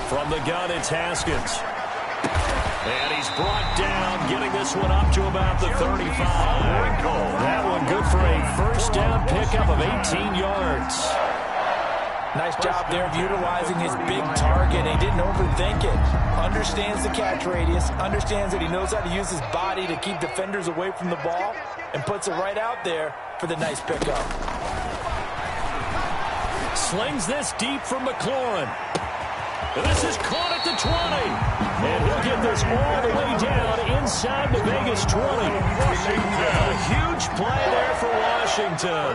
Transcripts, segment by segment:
From the gun, it's Haskins. And he's brought down, getting this one up to about the 35. That one good for a first down pickup of 18 yards. Nice job there of utilizing his big target. He didn't overthink it. Understands the catch radius, understands that he knows how to use his body to keep defenders away from the ball, and puts it right out there for the nice pickup. Slings this deep from McLaurin. This is caught at the 20. And he'll get this all the way down inside the Vegas 20. A huge play there for Washington.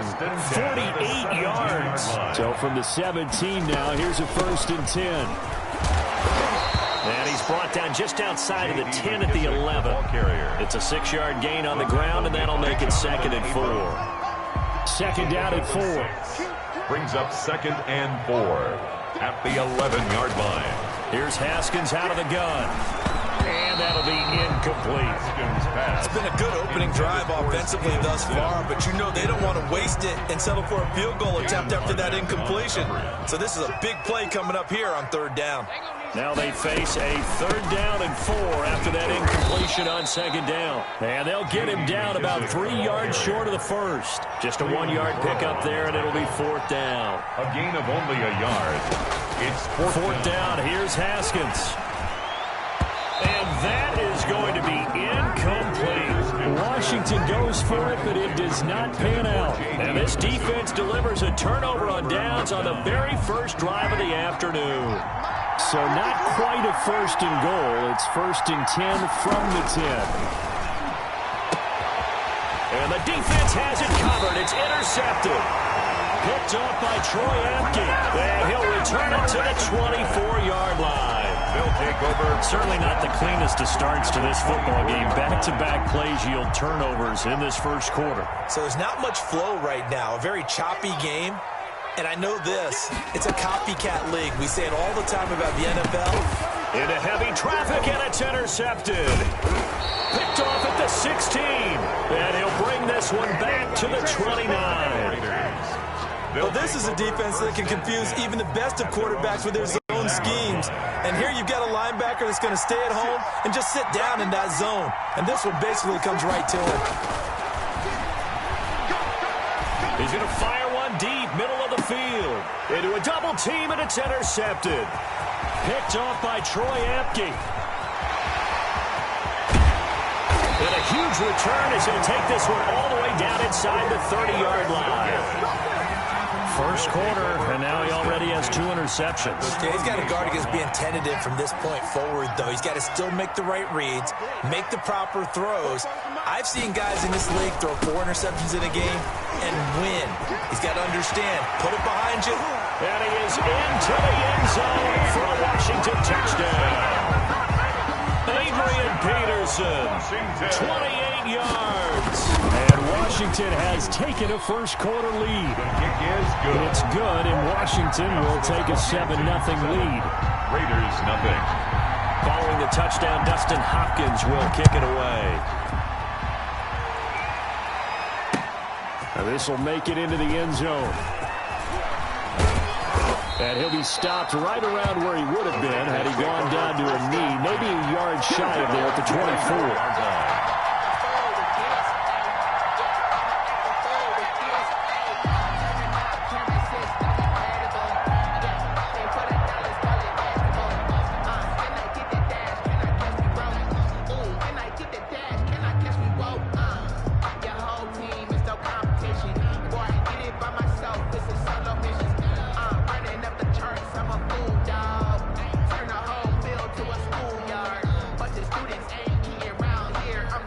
48 yards. So from the 17 now, here's a 1st and 10. And he's brought down just outside of the 10 at the 11. It's a 6-yard gain on the ground, and that'll make it 2nd and 4. 2nd down at 4. Brings up 2nd and 4. At the 11-yard line. Here's Haskins out of the gun. And that'll be incomplete. It's been a good opening drive offensively thus far, but you know they don't want to waste it and settle for a field goal attempt after that incompletion. So this is a big play coming up here on 3rd down. Now they face a 3rd down and 4 after that incompletion on 2nd down. And they'll get him down about 3 yards short of the 1st. Just a 1-yard pickup there, and it'll be 4th down. A gain of only a yard. It's 4th down. Here's Haskins. And that is going to be incomplete. Washington goes for it, but it does not pan out. And this defense delivers a turnover on downs on the very first drive of the afternoon. So not quite a 1st and goal. It's 1st and 10 from the 10. And the defense has it covered. It's intercepted. Picked off by Troy Apke. And he'll return it to the 24-yard line. They'll take over. Certainly not the cleanest of starts to this football game. Back-to-back plays yield turnovers in this 1st quarter. So there's not much flow right now. A very choppy game. And I know this, it's a copycat league. We say it all the time about the NFL. Into heavy traffic, and it's intercepted. Picked off at the 16. And he'll bring this one back to the 29. Well, this is a defense that can confuse even the best of quarterbacks with their zone schemes. And here you've got a linebacker that's going to stay at home and just sit down in that zone. And this one basically comes right to him. He's going to fire one deep, middle of the field. Into a double team, and it's intercepted. Picked off by Troy Apke. And a huge return is going to take this one all the way down inside the 30-yard line. 1st quarter, and now he already has 2 interceptions. Okay, he's got to guard against being tentative from this point forward, though. He's got to still make the right reads, make the proper throws. I've seen guys in this league throw 4 interceptions in a game and win. He's got to understand, put it behind you. And he is into the end zone for a Washington touchdown. Adrian Peterson, 28 yards. And Washington has taken a 1st quarter lead. The kick is good. It's good, and Washington will take a 7-0 lead. Raiders nothing. Following the touchdown, Dustin Hopkins will kick it away. Now this will make it into the end zone. And he'll be stopped right around where he would have been had he gone down to a knee, maybe a yard shy of there at the 24. But the students ain't getting around here. I'm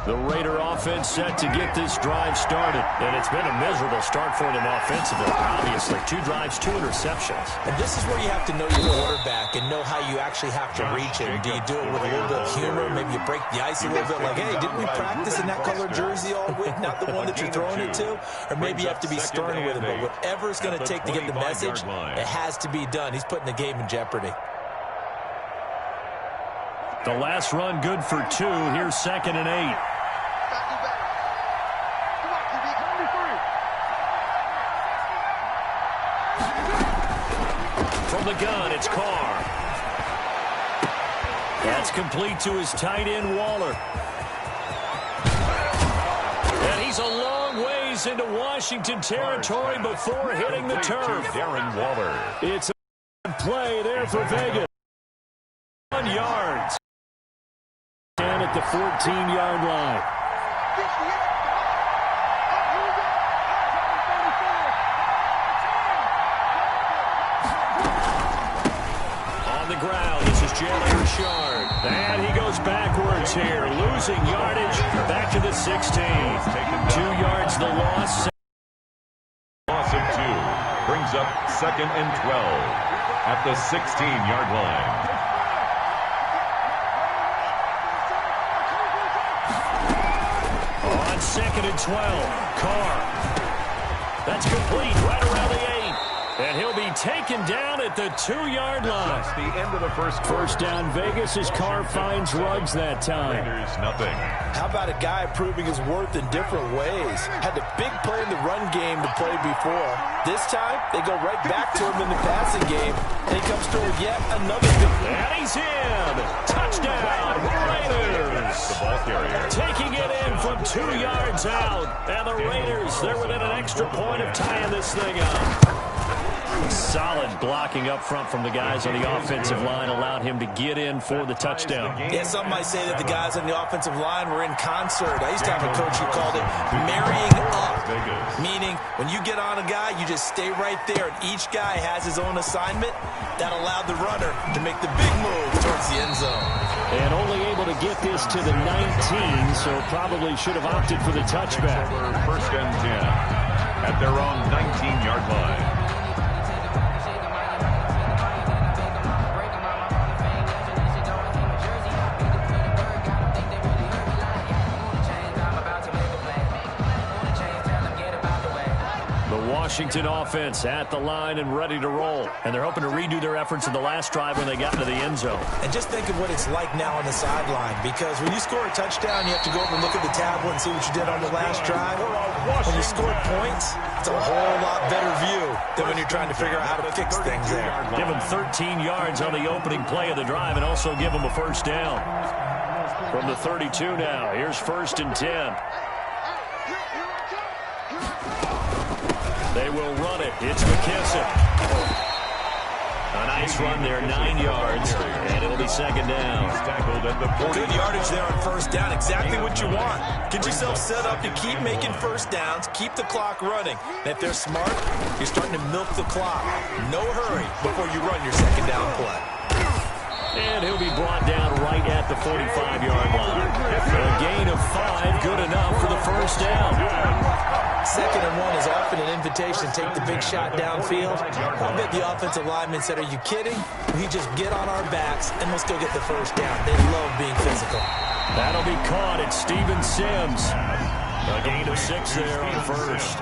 The Raider offense set to get this drive started. And it's been a miserable start for them offensively, obviously. 2 drives, 2 interceptions. And this is where you have to know your quarterback and know how you actually have to reach him. Do you do it with a little bit of humor? Maybe you break the ice a little bit like, hey, didn't we practice in that color jersey all week? Not the one that you're throwing it to? Or maybe you have to be stern with him. But whatever it's going to take to get the message, it has to be done. He's putting the game in jeopardy. The last run good for 2. Here's 2nd and 8. From the gun, it's Carr. That's complete to his tight end, Waller. And he's a long ways into Washington territory before hitting the turf. Darren Waller. It's a play there for Vegas. 1 yard. Down at the 14-yard line. On the ground, this is Jalen Richard. And he goes backwards here, losing yardage back to the 16. 2 yards the loss. Loss of 2 brings up 2nd and 12 at the 16-yard line. On 2nd and 12, Carr. That's complete right around the 8. And he'll be taken down at the 2-yard line. That's the end of the First down, Vegas, as Carr finds Ruggs that time. Raiders, nothing. How about a guy proving his worth in different ways? Had a big play in the run game to play before. This time, they go right back to him in the passing game, and he comes through with yet another good play. And he's in. Touchdown, Raiders. The ball carrier. Taking it in from 2 yards out. And the Raiders, they're within an extra point of tying this thing up. Solid blocking up front from the guys on the offensive line allowed him to get in for the touchdown. Yeah, some might say that the guys on the offensive line were in concert. I used to have a coach who called it marrying up, meaning when you get on a guy, you just stay right there, and each guy has his own assignment. That allowed the runner to make the big move towards the end zone. And only able to get this to the 19, so probably should have opted for the touchback. 1st and 10 at their own 19-yard line. Washington offense at the line and ready to roll. And they're hoping to redo their efforts in the last drive when they got into the end zone. And just think of what it's like now on the sideline, because when you score a touchdown, you have to go over and look at the tablet and see what you did on the last drive. When you score points, it's a whole lot better view than when you're trying to figure out how to fix things there. Give them 13 yards on the opening play of the drive and also give them a first down. From the 32 now, here's 1st and 10. They will run it. It's McKissick. A nice run there, 9 yards, and it'll be 2nd down. Tackled at the 40. Good yardage there on 1st down. Exactly what you want. Get yourself set up to keep making 1st downs, keep the clock running. And if they're smart, you're starting to milk the clock. No hurry before you run your 2nd down play. And he'll be brought down right at the 45-yard line. A gain of 5, good enough for the 1st down. 2nd and 1 is often an invitation to take the big shot downfield. I bet the offensive linemen said, are you kidding? We just get on our backs and we'll still get the 1st down. They love being physical. That'll be caught at Steven Sims. A gain of 6 there on the 1st.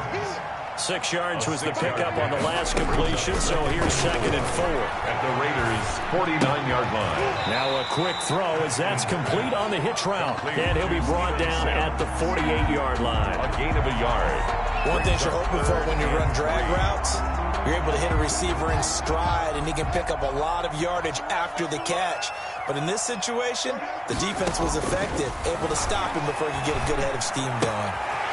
6 yards was the pickup on the last completion, so here's 2nd and 4. At the Raiders' 49-yard line. Now a quick throw as that's complete on the hitch route. And he'll be brought down at the 48-yard line. A gain of a yard. One thing you're hoping for when you run drag routes, you're able to hit a receiver in stride, and he can pick up a lot of yardage after the catch. But in this situation, the defense was effective, able to stop him before he could get a good head of steam going.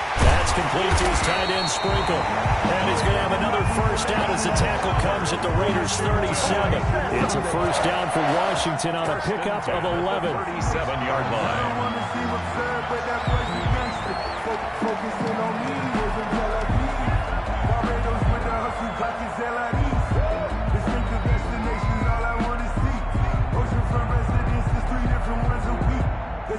That's complete to his tight end, Sprinkle. And he's going to have another 1st down as the tackle comes at the Raiders' 37. It's a 1st down for Washington on a pickup of 11. 37-yard line.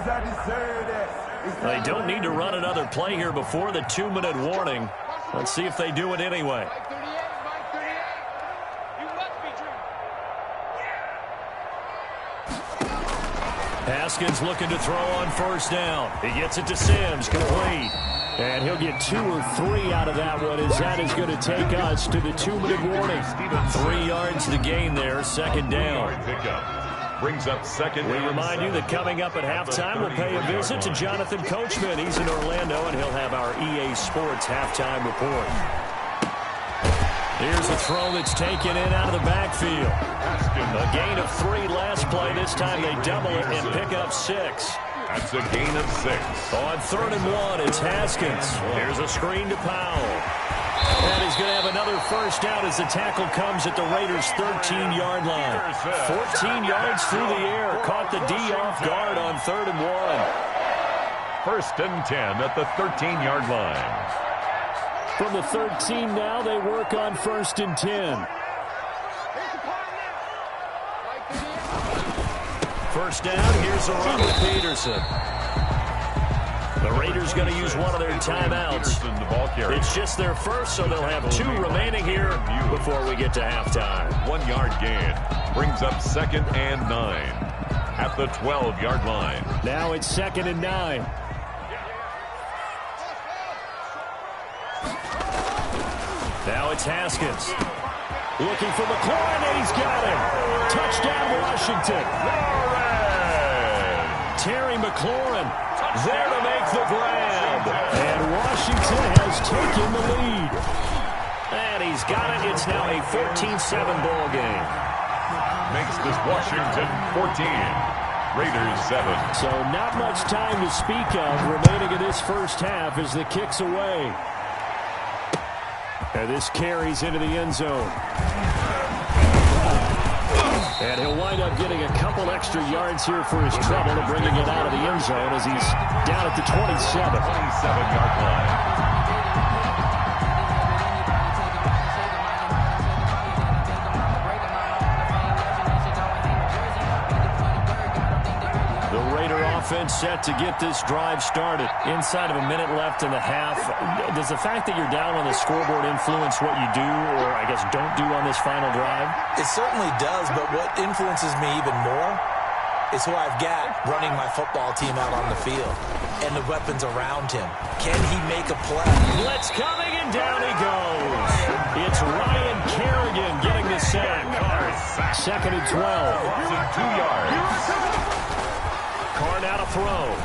I deserve that. It's They don't need to run another play here before the 2-minute warning. Let's see if they do it anyway. Haskins looking to throw on first down. He gets it to Sims, complete. And he'll get 2 or 3 out of that one, as that is going to take us to the 2-minute warning. 3 yards to gain there, second down. Brings up second. We remind you that coming up at halftime, we'll pay a visit to Jonathan Coachman. He's in Orlando, and he'll have our EA Sports halftime report. Here's a throw that's taken in out of the backfield. A gain of 3 last play. This time they double it and pick up 6. That's a gain of 6. On 3rd and 1, it's Haskins. Here's a screen to Powell. And he's going to have another first down as the tackle comes at the Raiders' 13-yard line. 14 yards through the air. Caught the D off guard on 3rd and 1. 1st and 10 at the 13-yard line. From the 13 now, they work on 1st and 10. First down, here's a run with Peterson. The Raiders going to use one of their timeouts. It's just their first, so they'll have 2 remaining here before we get to halftime. 1-yard gain brings up 2nd and 9 at the 12-yard line. Now it's 2nd and 9. Now it's Haskins. Looking for McLaurin, and he's got him. Touchdown, Washington. Terry McLaurin there to make the grab. And Washington has taken the lead. And he's got it. It's now a 14-7 ball game. Makes this Washington 14. Raiders 7. So not much time to speak of remaining in this first half as the kick's away. And this carries into the end zone. And he'll wind up getting a couple extra yards here for his trouble and bringing it out of the end zone as he's down at the 27. 27-yard line. Offense set to get this drive started. Inside of a minute left in the half. Does the fact that you're down on the scoreboard influence what you do, or I guess don't do on this final drive? It certainly does, but what influences me even more is who I've got running my football team out on the field and the weapons around him. Can he make a play? Blitz coming, and down he goes. It's Ryan Kerrigan getting the sack. 2nd and 12. 2 yards. Carr now to throw.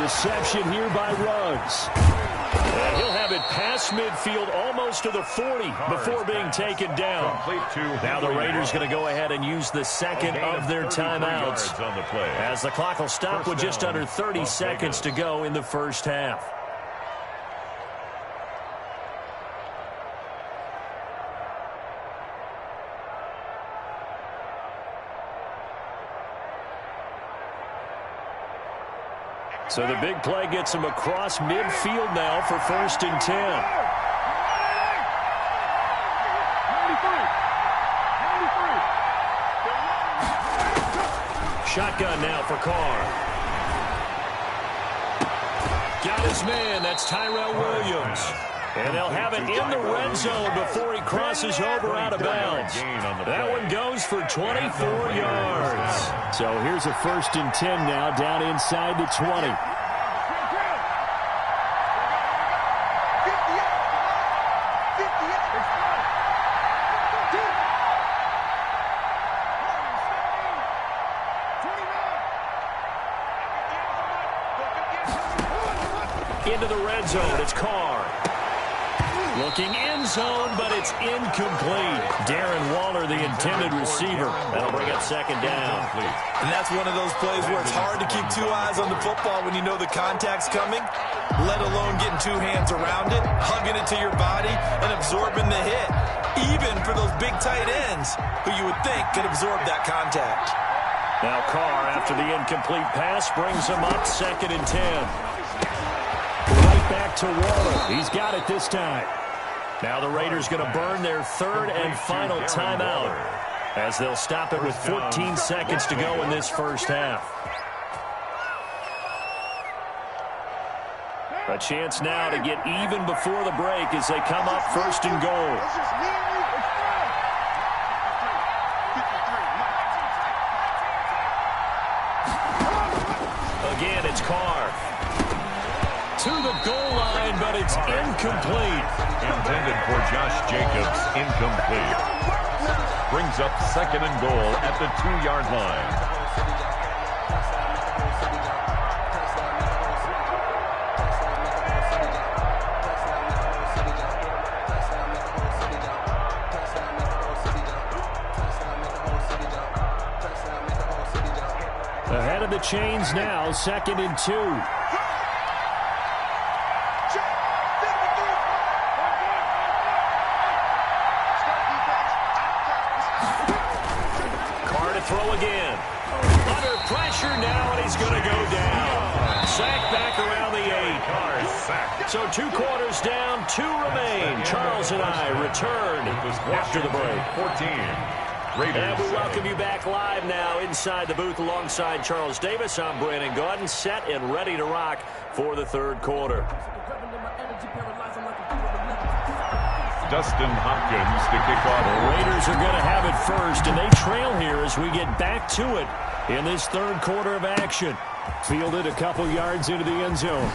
Reception here by Ruggs. And he'll have it past midfield almost to the 40 before being taken down. Now the Raiders going to go ahead and use the second of their timeouts as the clock will stop with just under 30 seconds to go in the first half. So the big play gets him across midfield now for 1st and 10. Shotgun now for Carr. Got his man. That's Tyrell Williams. And they'll have it in the red zone before he crosses over out of bounds. That one goes for 24 yards. So here's a 1st and 10 now down inside the 20. Into the red zone, it's Carr. Looking end zone, but it's incomplete. Darren Waller, the intended receiver. That'll bring up 2nd down. And that's one of those plays where it's hard to keep 2 eyes on the football when you know the contact's coming, let alone getting 2 hands around it, hugging it to your body, and absorbing the hit. Even for those big tight ends who you would think could absorb that contact. Now Carr, after the incomplete pass, brings him up 2nd and 10. Right back to Waller. He's got it this time. Now the Raiders going to burn their 3rd and final timeout as they'll stop it with 14 seconds to go in this first half. A chance now to get even before the break as they come up first and goal. Again, it's Carr. To the goal line, but it's incomplete. Intended for Josh Jacobs, incomplete. Brings up second and goal at the 2-yard line. Ahead of the chains now, second and 2. Carr to throw again. Under pressure now, and he's going to go down. Sacked back around the 8. So 2 quarters down, 2 remain. Charles and I return after the break. 14. And we welcome you back live now inside the booth alongside Charles Davis. I'm Brandon Gaudin, set and ready to rock for the third quarter. Dustin Hopkins to kick off. The Raiders are going to have it first, and they trail here as we get back to it in this third quarter of action. Fielded a couple yards into the end zone.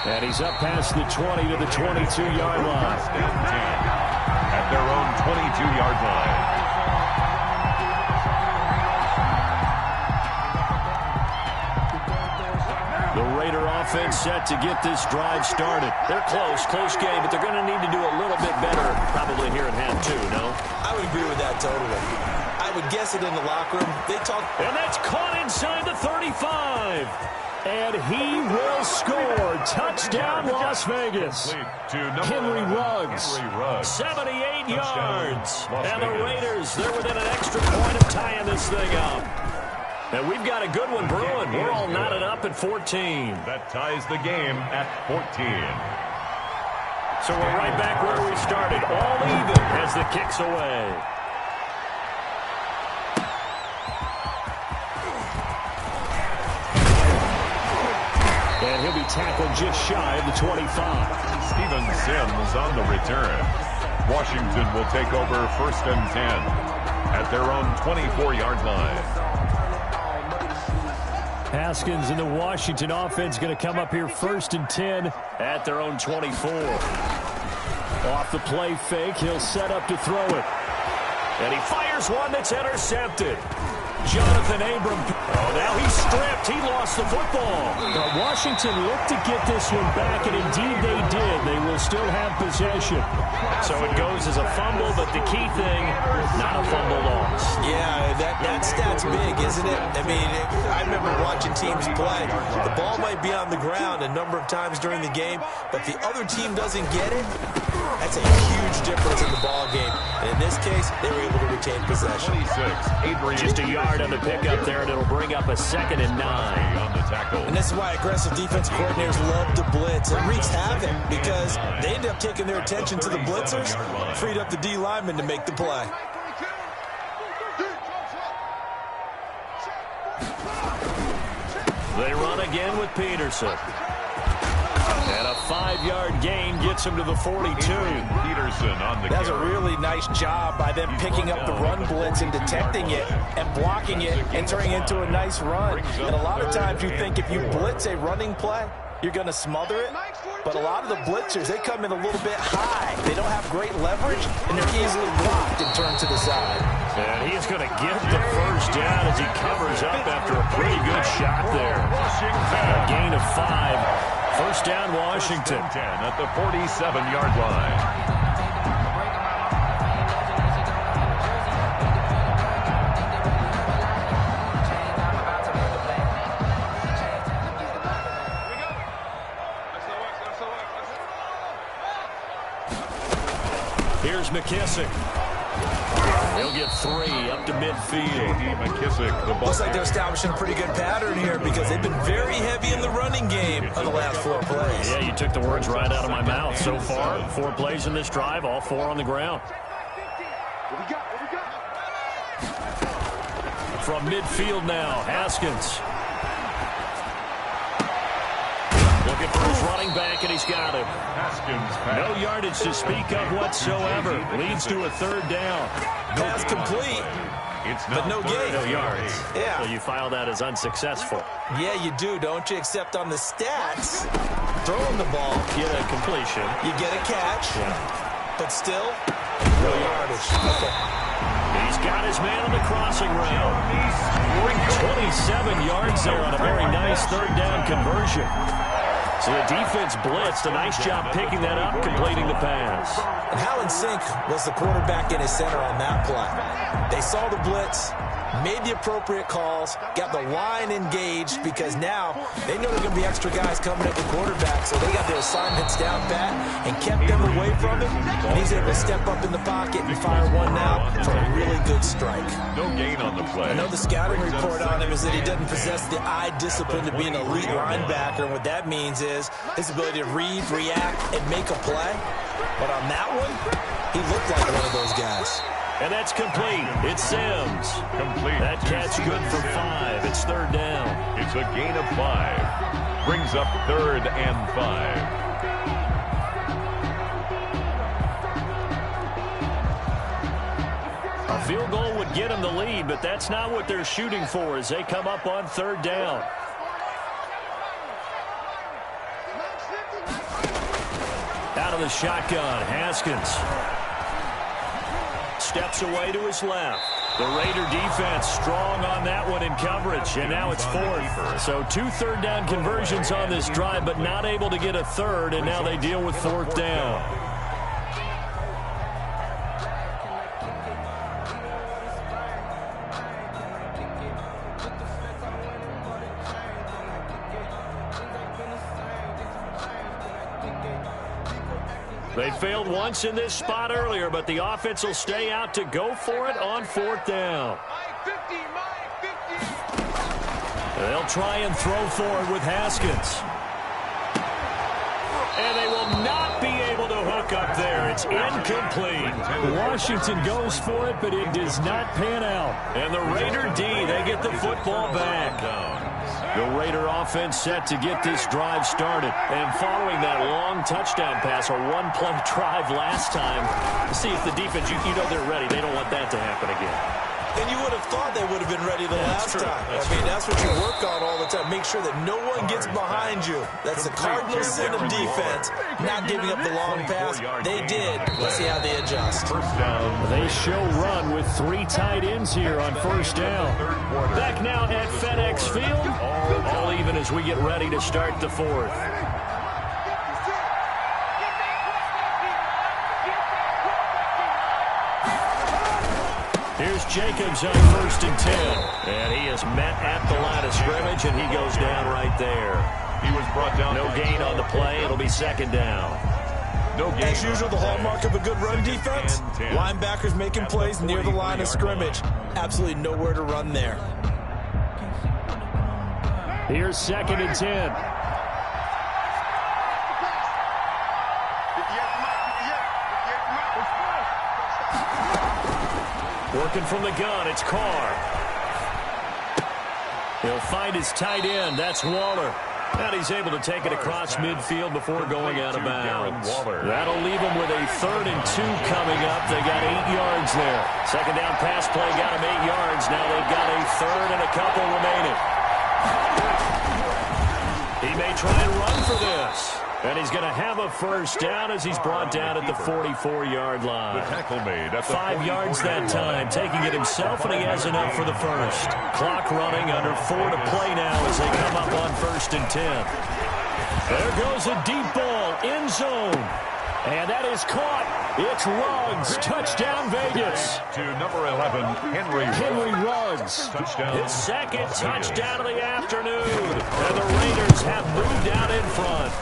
And he's up past the 20 to the 22-yard line. At their own 22-yard line. The Raider offense set to get this drive started. They're close game, but they're going to need to do a little bit better probably here in half 2, no? I would agree with that totally. I would guess it in the locker room. They talk. And that's caught inside the 35. And he will score. Touchdown, Las Vegas. Henry Ruggs, 78 yards. And the Raiders, they're within an extra point of tying this thing up. And we've got a good one brewing. We're all knotted up at 14. That ties the game at 14. So we're right back where we started. All even as the kick's away. And he'll be tackled just shy of the 25. Steven Sims on the return. Washington will take over first and 10 at their own 24-yard line. Haskins and the Washington offense going to come up here first and 10 at their own 24. Off the play fake, he'll set up to throw it. And he fires one that's intercepted. Jonathan Abram. Oh, now he's stripped. He lost the football. But Washington looked to get this one back, and indeed they did. They will still have possession. So it goes as a fumble, but the key thing, not a fumble loss. Yeah, that stat's big, isn't it? I mean, I remember watching teams play. The ball might be on the ground a number of times during the game, but the other team doesn't get it. That's a huge difference in the ball game. And in this case, they were able to retain possession. 26, just a yard on the pickup there, and it'll bring up a second and 9. On the tackle. And this is why aggressive defense coordinators love to blitz. It wreaks havoc because they end up taking their attention to the blitzers, freed up the D lineman to make the play. They run again with Peterson. And a 5-yard gain gets him to the 42. Peterson on the That's a really nice job by them picking up the run blitz and detecting it and blocking it and turning it into a nice run. And a lot of times you think if you blitz a running play, you're going to smother it. But a lot of the blitzers, they come in a little bit high. They don't have great leverage, and they're easily blocked and turned to the side. And he's going to get the first down as he covers up after a pretty good shot there. A gain of 5. First down, Washington. 10 at the 47-yard line. Here's McKissick. He'll get 3 up to midfield. McKissick, the ball. Looks like they're establishing a pretty good pattern here because they've been very heavy in the running game on the last 4 plays. Yeah, you took the words right out of my mouth. So far, 4 plays in this drive, all 4 on the ground. From midfield now, Haskins. The Looking for his running back, and he's got him. No yardage to speak of whatsoever. Leads to a third down. Pass complete, but no gain. No yards. Yeah. So you file that as unsuccessful. Yeah, you do, don't you? Except on the stats, throwing the ball, Get a completion. you get a catch, but still, no yardage. Okay. He's got his man on the crossing route. 27 yards there on a very nice third down conversion. So the defense blitzed. A nice job picking that up, completing the pass. And how in sync was the quarterback in his center on that play? They saw the blitz, made the appropriate calls, got the line engaged, because now they know there are going to be extra guys coming at the quarterback, so they got their assignments down pat and kept them away from him. And he's able to step up in the pocket and fire one now for a really good strike. No gain on the play. I know the scouting report on him is that he doesn't possess the eye discipline to be an elite linebacker, and what that means is his ability to read, react, and make a play. But on that one, he looked like one of those guys. And that's complete. It's Sims. Complete. That catch good for 5. It's third down. It's a gain of 5. Brings up 3rd and 5. A field goal would get them the lead, but that's not what they're shooting for as they come up on third down. Out of the shotgun, Haskins. Steps away to his left. The Raider defense strong on that one in coverage, and now it's 4th. So 2 third down conversions on this drive, but not able to get a third, and now they deal with 4th down. They failed once in this spot earlier, but the offense will stay out to go for it on 4th down. They'll try and throw forward with Haskins. And they will not be able to hook up there. It's incomplete. Washington goes for it, but it does not pan out. And the Raider D, they get the football back. The Raider offense set to get this drive started. And following that long touchdown pass, a one-play drive last time, see if the defense, you know they're ready. They don't want that to happen again. And you would have thought they would have been ready the last time. That's what you work on all the time. Make sure that no one gets behind you. That's the cardinal sin of defense, not giving up the long pass. They did. Let's see how they adjust. They show run with 3 tight ends here on 1st down. Back now at FedEx Field. All even as we get ready to start the 4th. Here's Jacobs on 1st and 10. And he is met at the line of scrimmage, and he goes down right there. He was brought down. No gain on the play. It'll be 2nd down. No gain. As usual, the hallmark of a good run defense, linebackers making plays near the line of scrimmage. Absolutely nowhere to run there. Here's 2nd and 10. Working from the gun, it's Carr. He'll find his tight end. That's Waller. And he's able to take it across midfield before going out of bounds. That'll leave him with a 3rd and 2 coming up. They got 8 yards there. 2nd down pass play got him 8 yards. Now they've got a 3rd and a couple remaining. He may try and run for this. And he's going to have a 1st down as he's brought down at the 44-yard line. The tackle made at the 5 yards that time, taking it himself, and he has enough for the 1st. Clock running, under 4 to play now as they come up on 1st and 10. There goes a deep ball, end zone. And that is caught. It's Ruggs. Touchdown, Vegas. To number 11, Henry Ruggs. Touchdown. His 2nd touchdown of the afternoon. And the Raiders have moved out in front.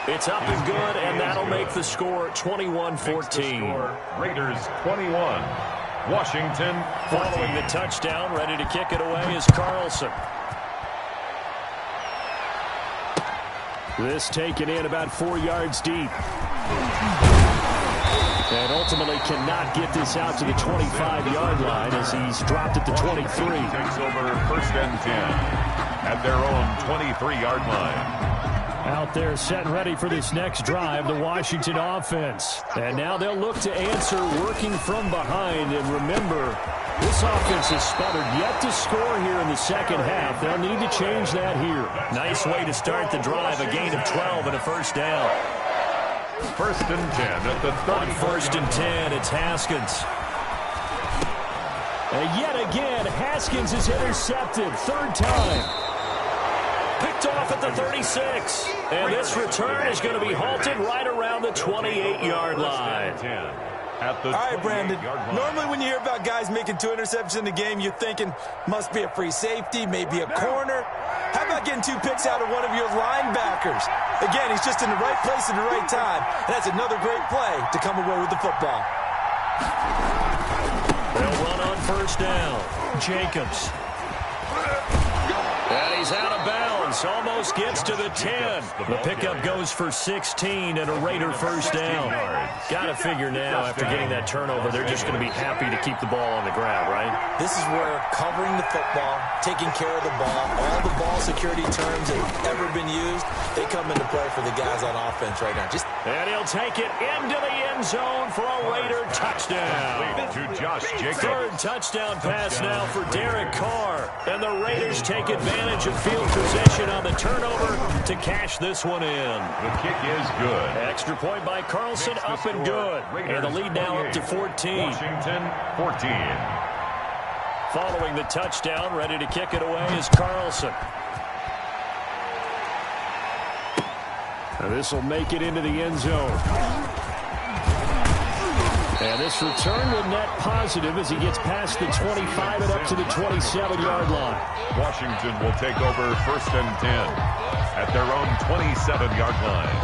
It's up and good, and that'll make the score 21-14. Raiders 21. Washington 14. Following the touchdown, ready to kick it away is Carlson. This taken in about 4 yards deep. And ultimately cannot get this out to the 25-yard line as he's dropped at the 23. Takes over 1st and 10 at their own 23-yard line. Out there set and ready for this next drive, the Washington offense. And now they'll look to answer working from behind. And remember, this offense has sputtered yet to score here in the second half. They'll need to change that here. Nice way to start the drive, a gain of 12 and a first down. First and 10 at the 30. On first and 10, it's Haskins. And yet again, Haskins is intercepted. Third time. Picked off at the 36. And this return is going to be halted right around the 28-yard line. All right, Brandon. Normally when you hear about guys making 2 interceptions in a game, you're thinking, must be a free safety, maybe a corner. How about getting 2 picks out of one of your linebackers? Again, he's just in the right place at the right time. And that's another great play to come away with the football. They'll run on first down. Jacobs. And he's out of bounds. Almost gets to the 10. The pickup goes for 16 and a Raider first down. Got to figure now, after getting that turnover, they're just going to be happy to keep the ball on the ground, right? This is where covering the football, taking care of the ball, all the ball security terms that have ever been used, they come into play for the guys on offense right now. And he'll take it into the end zone for a Raider touchdown. To Josh Jacobs. Third touchdown pass now for Derek Carr. And the Raiders take advantage of field position on the turnover to cash this one in. The kick is good. Extra point by Carlson, up and good. And the lead now up to 14. Washington, 14. Following the touchdown, ready to kick it away is Carlson. This will make it into the end zone. And this return will net positive as he gets past the 25 and up to the 27-yard line. Washington will take over first and 10 at their own 27-yard line.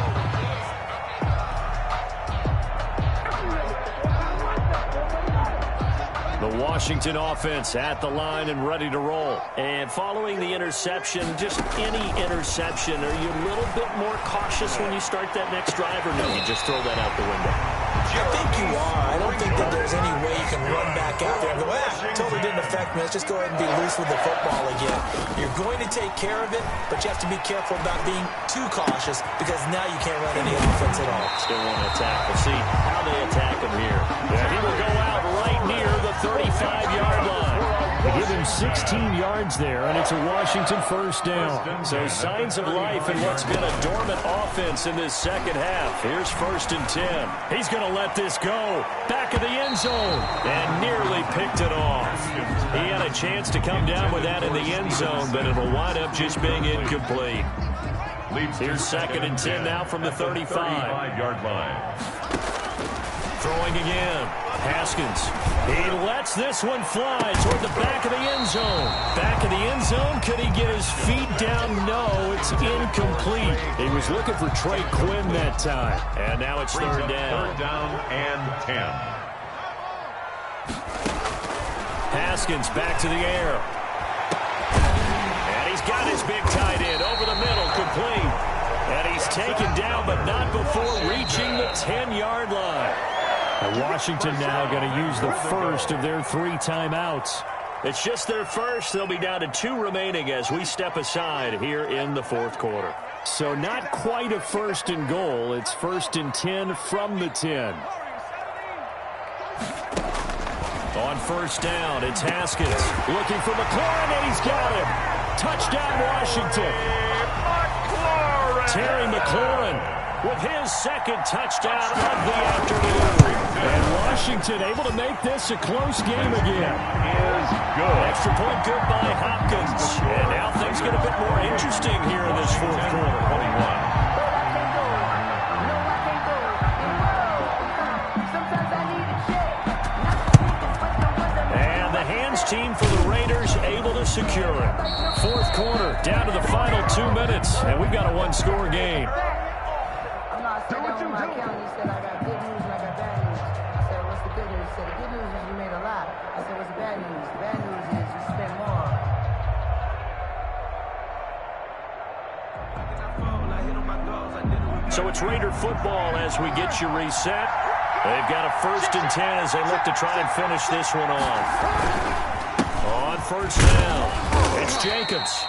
The Washington offense at the line and ready to roll. And following the interception, just any interception, are you a little bit more cautious when you start that next drive, or no, you just throw that out the window? I think you are. I don't think that there's any way you can run back out there and go, totally didn't affect me. Let's just go ahead and be loose with the football again. You're going to take care of it, but you have to be careful about being too cautious because now you can't run any offense at all. Still want to attack. We'll see how they attack him here. Yeah, he will go out right near the 35-yard line. They give him 16 yards there, and it's a Washington first down. So signs of life in what's been a dormant offense in this second half. Here's first and 10. He's going to let this go. Back of the end zone, and nearly picked it off. He had a chance to come down with that in the end zone, but it'll wind up just being incomplete. Here's second and 10 now from the 35-yard line. Throwing again. Haskins. He lets this one fly toward the back of the end zone. Back of the end zone. Could he get his feet down? No, it's incomplete. He was looking for Trey Quinn that time. And now it's third down. Third down and 10. Haskins back to the air. And he's got his big tight end over the middle, complete. And he's taken down, but not before reaching the 10-yard line. And Washington now going to use the first of their 3 timeouts. It's just their first. They'll be down to 2 remaining as we step aside here in the fourth quarter. So not quite a first and goal. It's first and 10 from the 10. On first down, it's Haskins. Looking for McLaurin, and he's got him. Touchdown, Washington. Terry McLaurin with his second touchdown of the afternoon. And Washington able to make this a close game again. Extra point good by Hopkins. And now things get a bit more interesting here in this fourth quarter. 21. And the hands team for the Raiders able to secure it. Fourth quarter, down to the final 2 minutes. And we've got a 1-score game. So it's Raider football as we get you reset. They've got a first and 10 as they look to try and finish this one off. On first down, it's Jacobs.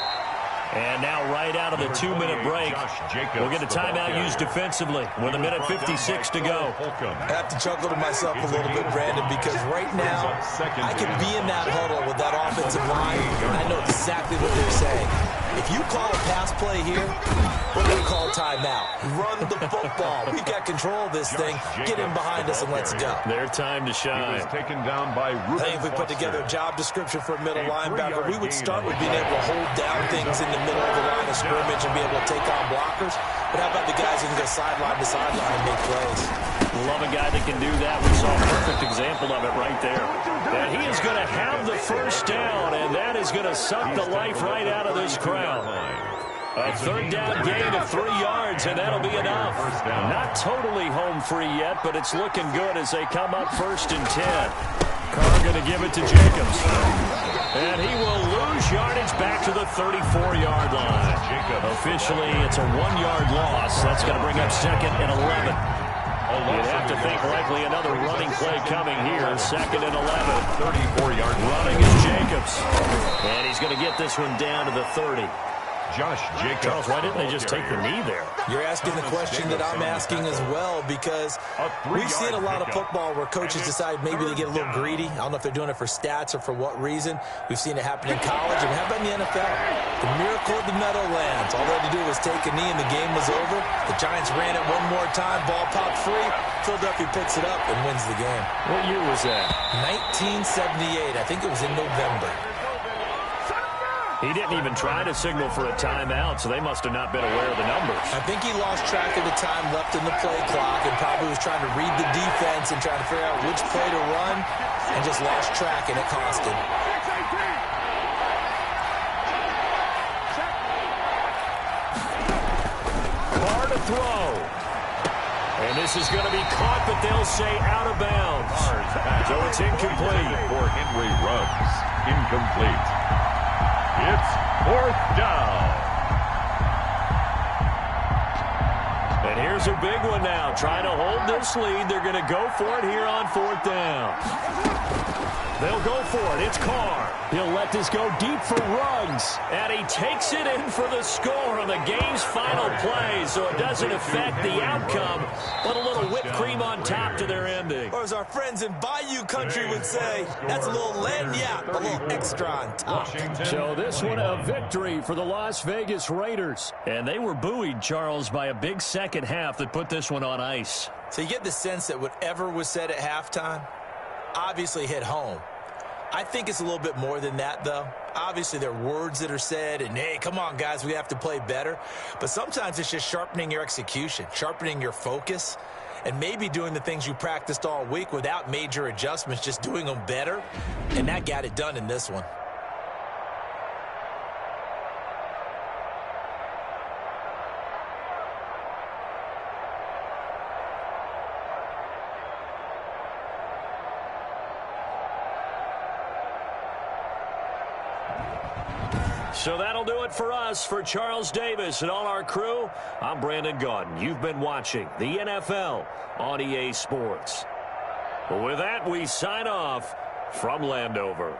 And now right out of the 2-minute break, we'll get a timeout used defensively with 1:56 to go. I have to chuckle to myself a little bit, Brandon, because right now I could be in that huddle with that offensive line, and I know exactly what they're saying. If you call a pass play here, we're going to call timeout. Run the football. We got control of this thing. Get in behind us and let's go. Their time to shine. Taken down by I think if we put together a job description for a middle linebacker, we would start with being able to hold down things in the middle of the line of scrimmage and be able to take on blockers. But how about the guys who can go sideline to sideline and make plays? Love a guy that can do that. We saw a perfect example of it right there. And he is going to have the first down, and that is going to suck the life right out of this crowd. A third down gain of 3 yards, and that'll be enough. Not totally home free yet, but it's looking good as they come up 1st and 10. Carr going to give it to Jacobs. And he will lose yardage back to the 34-yard line. Officially, it's a 1-yard loss. That's going to bring up 2nd and 11. You'd have to think likely another running play coming here. 2nd and 11. 34-yard running is Jacobs. And he's going to get this one down to the 30. Josh Jacobs. Charles, why didn't they just take the knee there? You're asking the question that I'm asking as well, because we've seen a lot of football where coaches decide maybe they get a little greedy. I don't know if they're doing it for stats or for what reason. We've seen it happen in college, and how about in the NFL? The miracle of the Meadowlands. All they had to do was take a knee, and the game was over. The Giants ran it one more time. Ball popped free. Philadelphia picks it up and wins the game. What year was that? 1978. I think it was in November. He didn't even try to signal for a timeout, so they must have not been aware of the numbers. I think he lost track of the time left in the play clock and probably was trying to read the defense and trying to figure out which play to run and just lost track, and it cost him. Carr to throw. And this is going to be caught, but they'll say out of bounds. So it's incomplete. For Henry Ruggs. Incomplete. It's 4th down. And here's a big one now. Trying to hold this lead. They're going to go for it here on 4th down. They'll go for it. It's Carr. He'll let this go deep for Ruggs. And he takes it in for the score on the game's final play. So it doesn't affect the outcome, but a little whipped cream on top to their ending. Or as our friends in Bayou Country would say, that's a little lagniappe, a little extra on top. So this one a victory for the Las Vegas Raiders. And they were buoyed, Charles, by a big second half that put this one on ice. So you get the sense that whatever was said at halftime obviously hit home. I think it's a little bit more than that, though. Obviously, there are words that are said, and, hey, come on, guys, we have to play better. But sometimes it's just sharpening your execution, sharpening your focus, and maybe doing the things you practiced all week without major adjustments, just doing them better. And that got it done in this one. So that'll do it for us. For Charles Davis and all our crew, I'm Brandon Gaudin. You've been watching the NFL on EA Sports. With that, we sign off from Landover.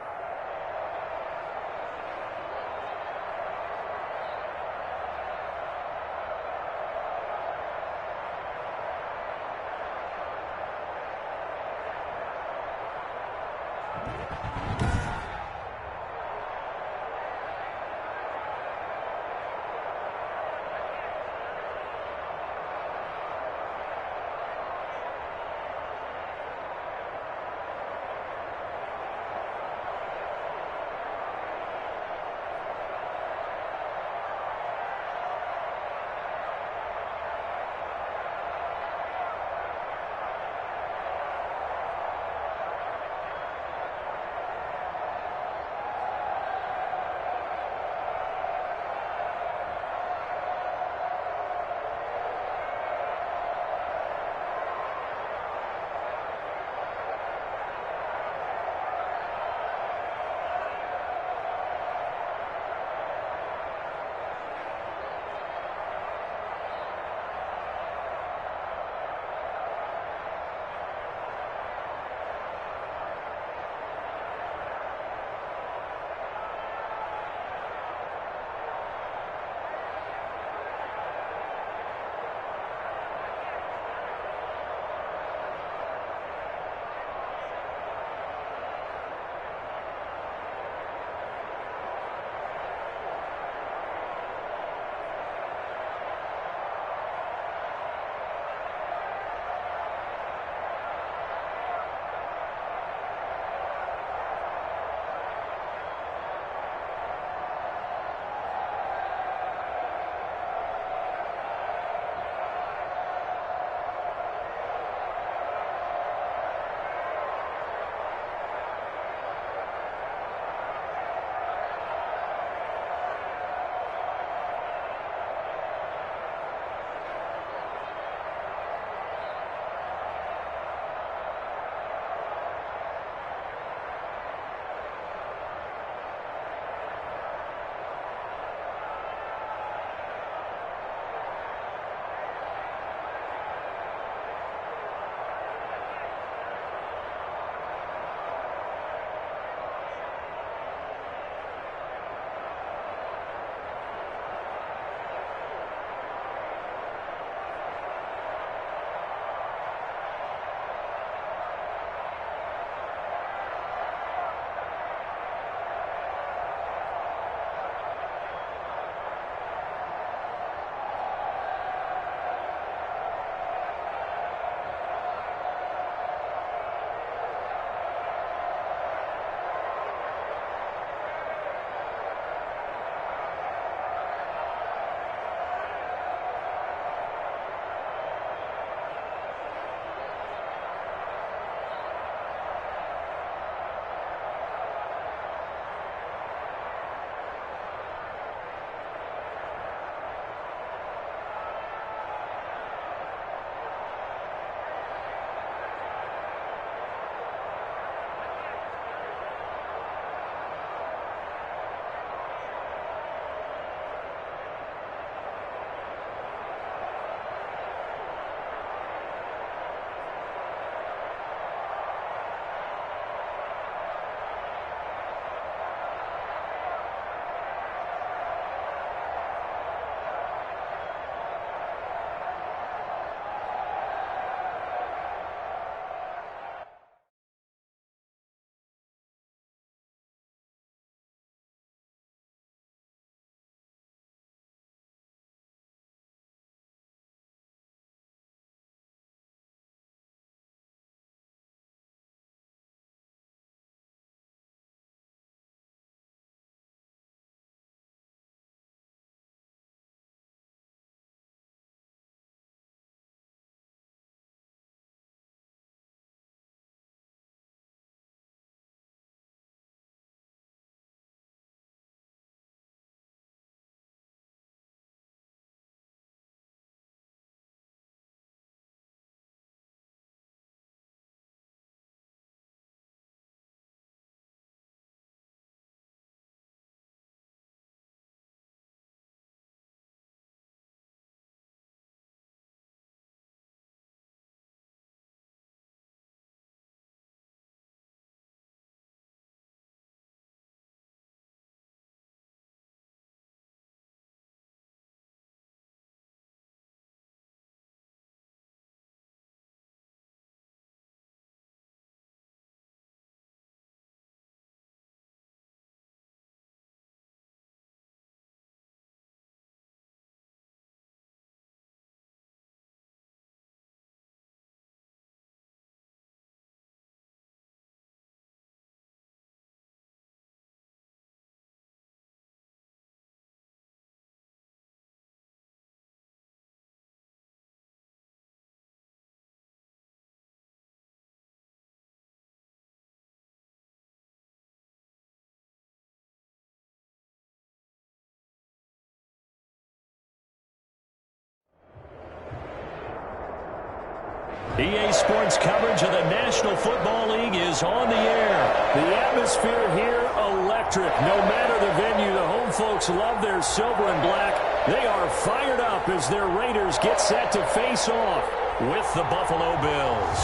EA Sports coverage of the National Football League is on the air. The atmosphere here, electric. No matter the venue, the home folks love their silver and black. They are fired up as their Raiders get set to face off with the Buffalo Bills.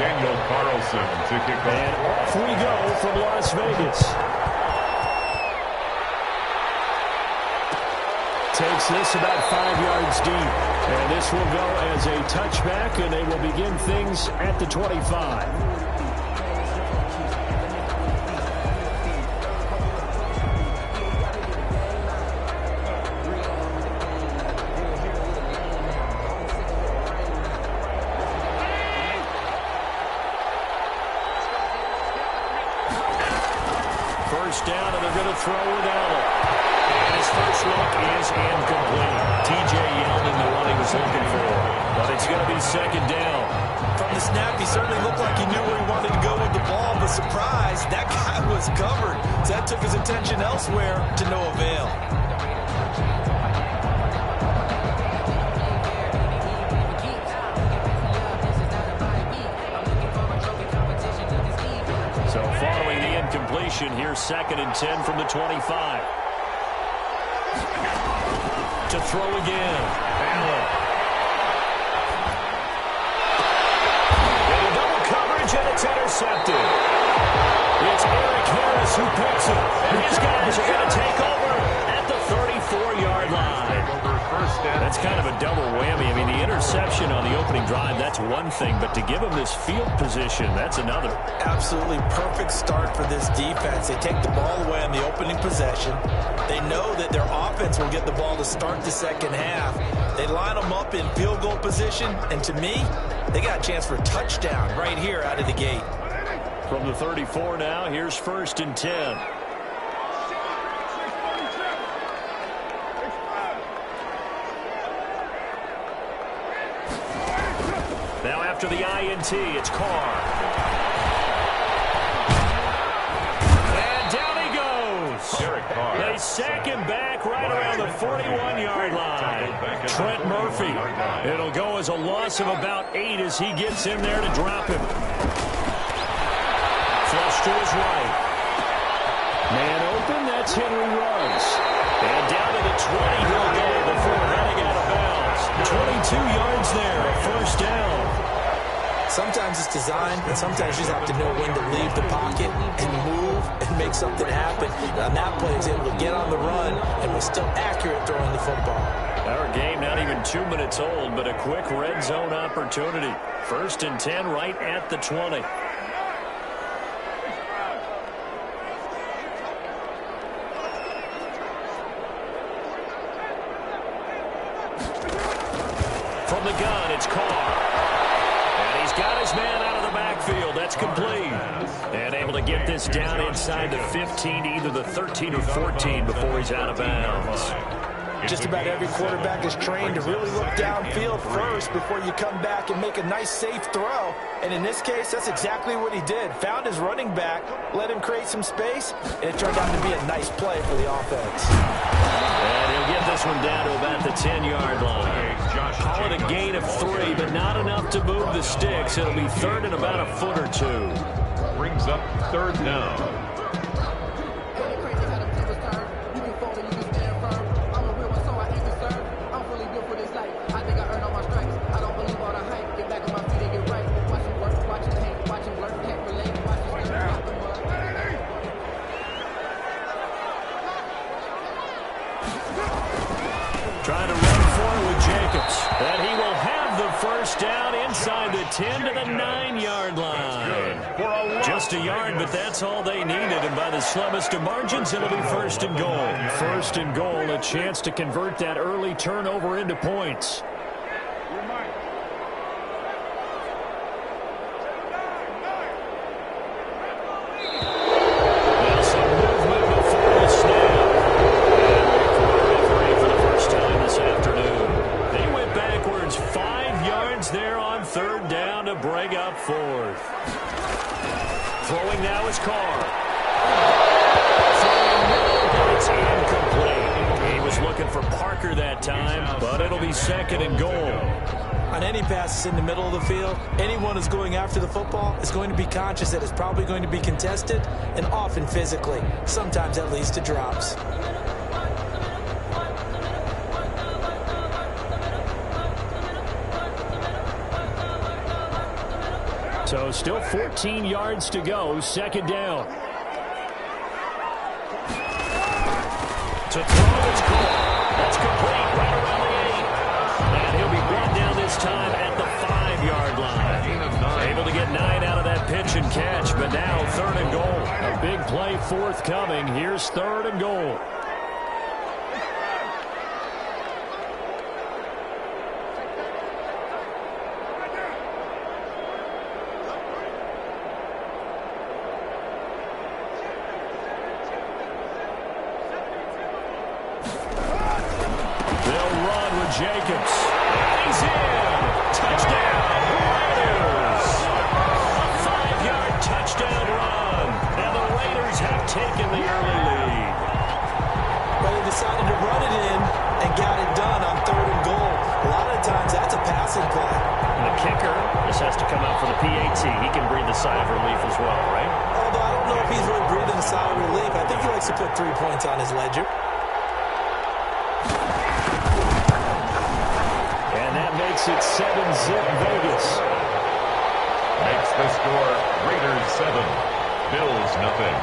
Daniel Carlson to kick off. And off we go from Las Vegas. Takes this about 5 yards deep. And this will go as a touchback, and they will begin things at the 25. First down, and they're going to throw with Allen. And his first look is incomplete. TJ Yeldon, the one he was looking for. But it's going to be second down. From the snap, he certainly looked like he knew where he wanted to go with the ball, but surprise, that guy was covered. So that took his attention elsewhere to no avail. So following the incompletion, here's 2nd and 10 from the 25. To throw again. Allen. Into double coverage, and it's intercepted. It's Eric Harris who picks it. And his guys are going to take over at the 34-yard line. That's kind of a double whammy. I mean, the interception on the opening drive, that's one thing. But to give them this field position, that's another. Absolutely perfect start for this defense. They take the ball away on the opening possession. They know that their offense will get the ball to start the second half. They line them up in field goal position. And to me, they got a chance for a touchdown right here out of the gate. From the 34 now, here's 1st and 10. Now after the INT, it's Carr. And down he goes. They sack him back right around the 41-yard line. Trent Murphy. It'll go as a loss of about 8 as he gets in there to drop him. Flush to his right. Man open, that's Henry Ruggs. And down to the 20 he'll go before heading out of bounds. 22 yards there, a first down. Sometimes it's designed, but sometimes you just have to know when to leave the pocket and move and make something happen. On that play, he was able to get on the run and was still accurate throwing the football. Our game not even 2 minutes old, but a quick red zone opportunity. 1st and 10 right at the 20. From the gun, it's Carr. And he's got his man out of the backfield. That's complete. And able to get this down inside the 15, either the 13 or 14 before he's out of bounds. Just about every quarterback is trained to really look downfield first before you come back and make a nice, safe throw. And in this case, that's exactly what he did. Found his running back, let him create some space, and it turned out to be a nice play for the offense. And he'll get this one down to about the 10-yard line. Call it a gain of 3, but not enough to move the sticks. It'll be 3rd and about a foot or 2. Brings up 3rd down. Trying to run for it with Jacobs. And he will have the first down inside the 10 to the 9-yard line. Just a yard, but that's all they needed. And by the slimmest of margins, it'll be 1st and goal. 1st and goal, a chance to convert that early turnover into points. Bring up 4th. Throwing now is Carr. incomplete. He was looking for Parker that time, but it'll be second and goal. On any passes in the middle of the field, anyone who's going after the football is going to be conscious that it's probably going to be contested, and often physically. Sometimes that leads to drops. So still 14 yards to go, second down. To throw, it's caught. That's complete right around the 8. And he'll be brought down this time at the 5-yard line. Able to get 9 out of that pitch and catch, but now third and goal. A big play forthcoming. Here's third and goal. Jacobs. He's in. Touchdown, Raiders. A 5-yard touchdown run. And the Raiders have taken the early lead. But they decided to run it in and got it done on third and goal. A lot of times that's a passing play. And the kicker, this has to come out for the PAT. He can breathe a sigh of relief as well, right? Although I don't know if he's really breathing a sigh of relief. I think he likes to put 3 points on his ledger. It's 7-zip Vegas. Makes the score Raiders 7, Bills nothing.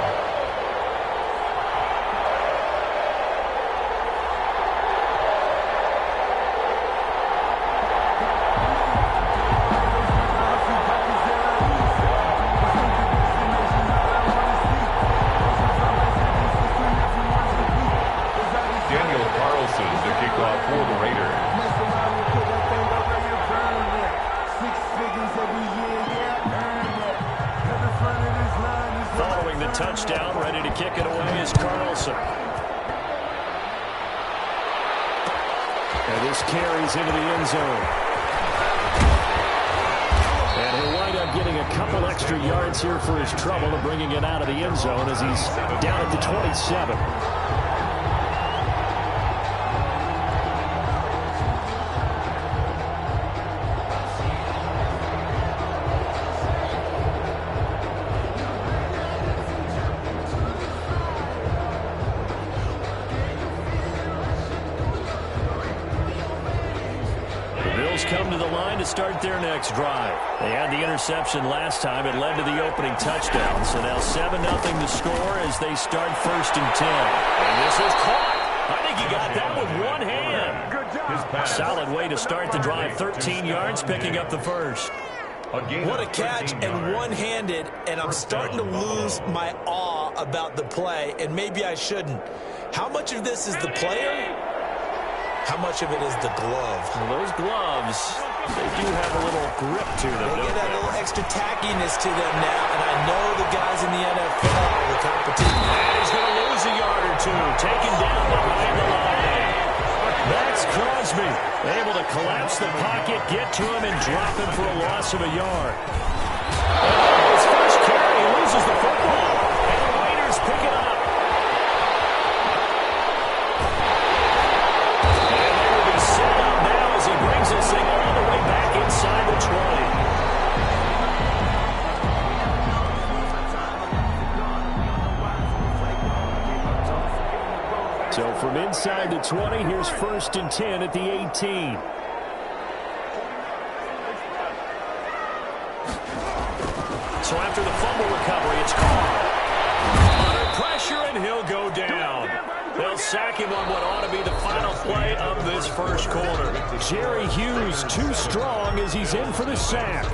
Daniel Carlson to kick off for the Raiders. Following the touchdown, ready to kick it away is Carlson. And this carries into the end zone. And he'll wind up getting a couple extra yards here for his trouble and bringing it out of the end zone as he's down at the 27. Come to the line to start their next drive. They had the interception last time. It led to the opening touchdown. So now 7-0 to score as they start first and 10. And this is caught. I think he got that with one hand. Solid way to start the drive. 13 yards, picking up the first. What a catch and one-handed, and I'm starting to lose my awe about the play, and maybe I shouldn't. How much of this is the player? How much of it is the glove? Well, those gloves, they do have a little grip to them. They get that little extra tackiness to them now, and I know the guys in the NFL, the competition. And he's going to lose a yard or two, taken down behind the line. Max Crosby able to collapse the pocket, get to him, and drop him for a loss of a yard. His first carry, he loses the football, and the Raiders pick it up. He brings this thing all the way back inside the 20. So from inside the 20, here's first and 10 at the 18. So after the fumble recovery, it's caught. Under pressure, and he'll go down. They'll sack him on what ought to be the final play of this first quarter. Jerry Hughes too strong as he's in for the sack.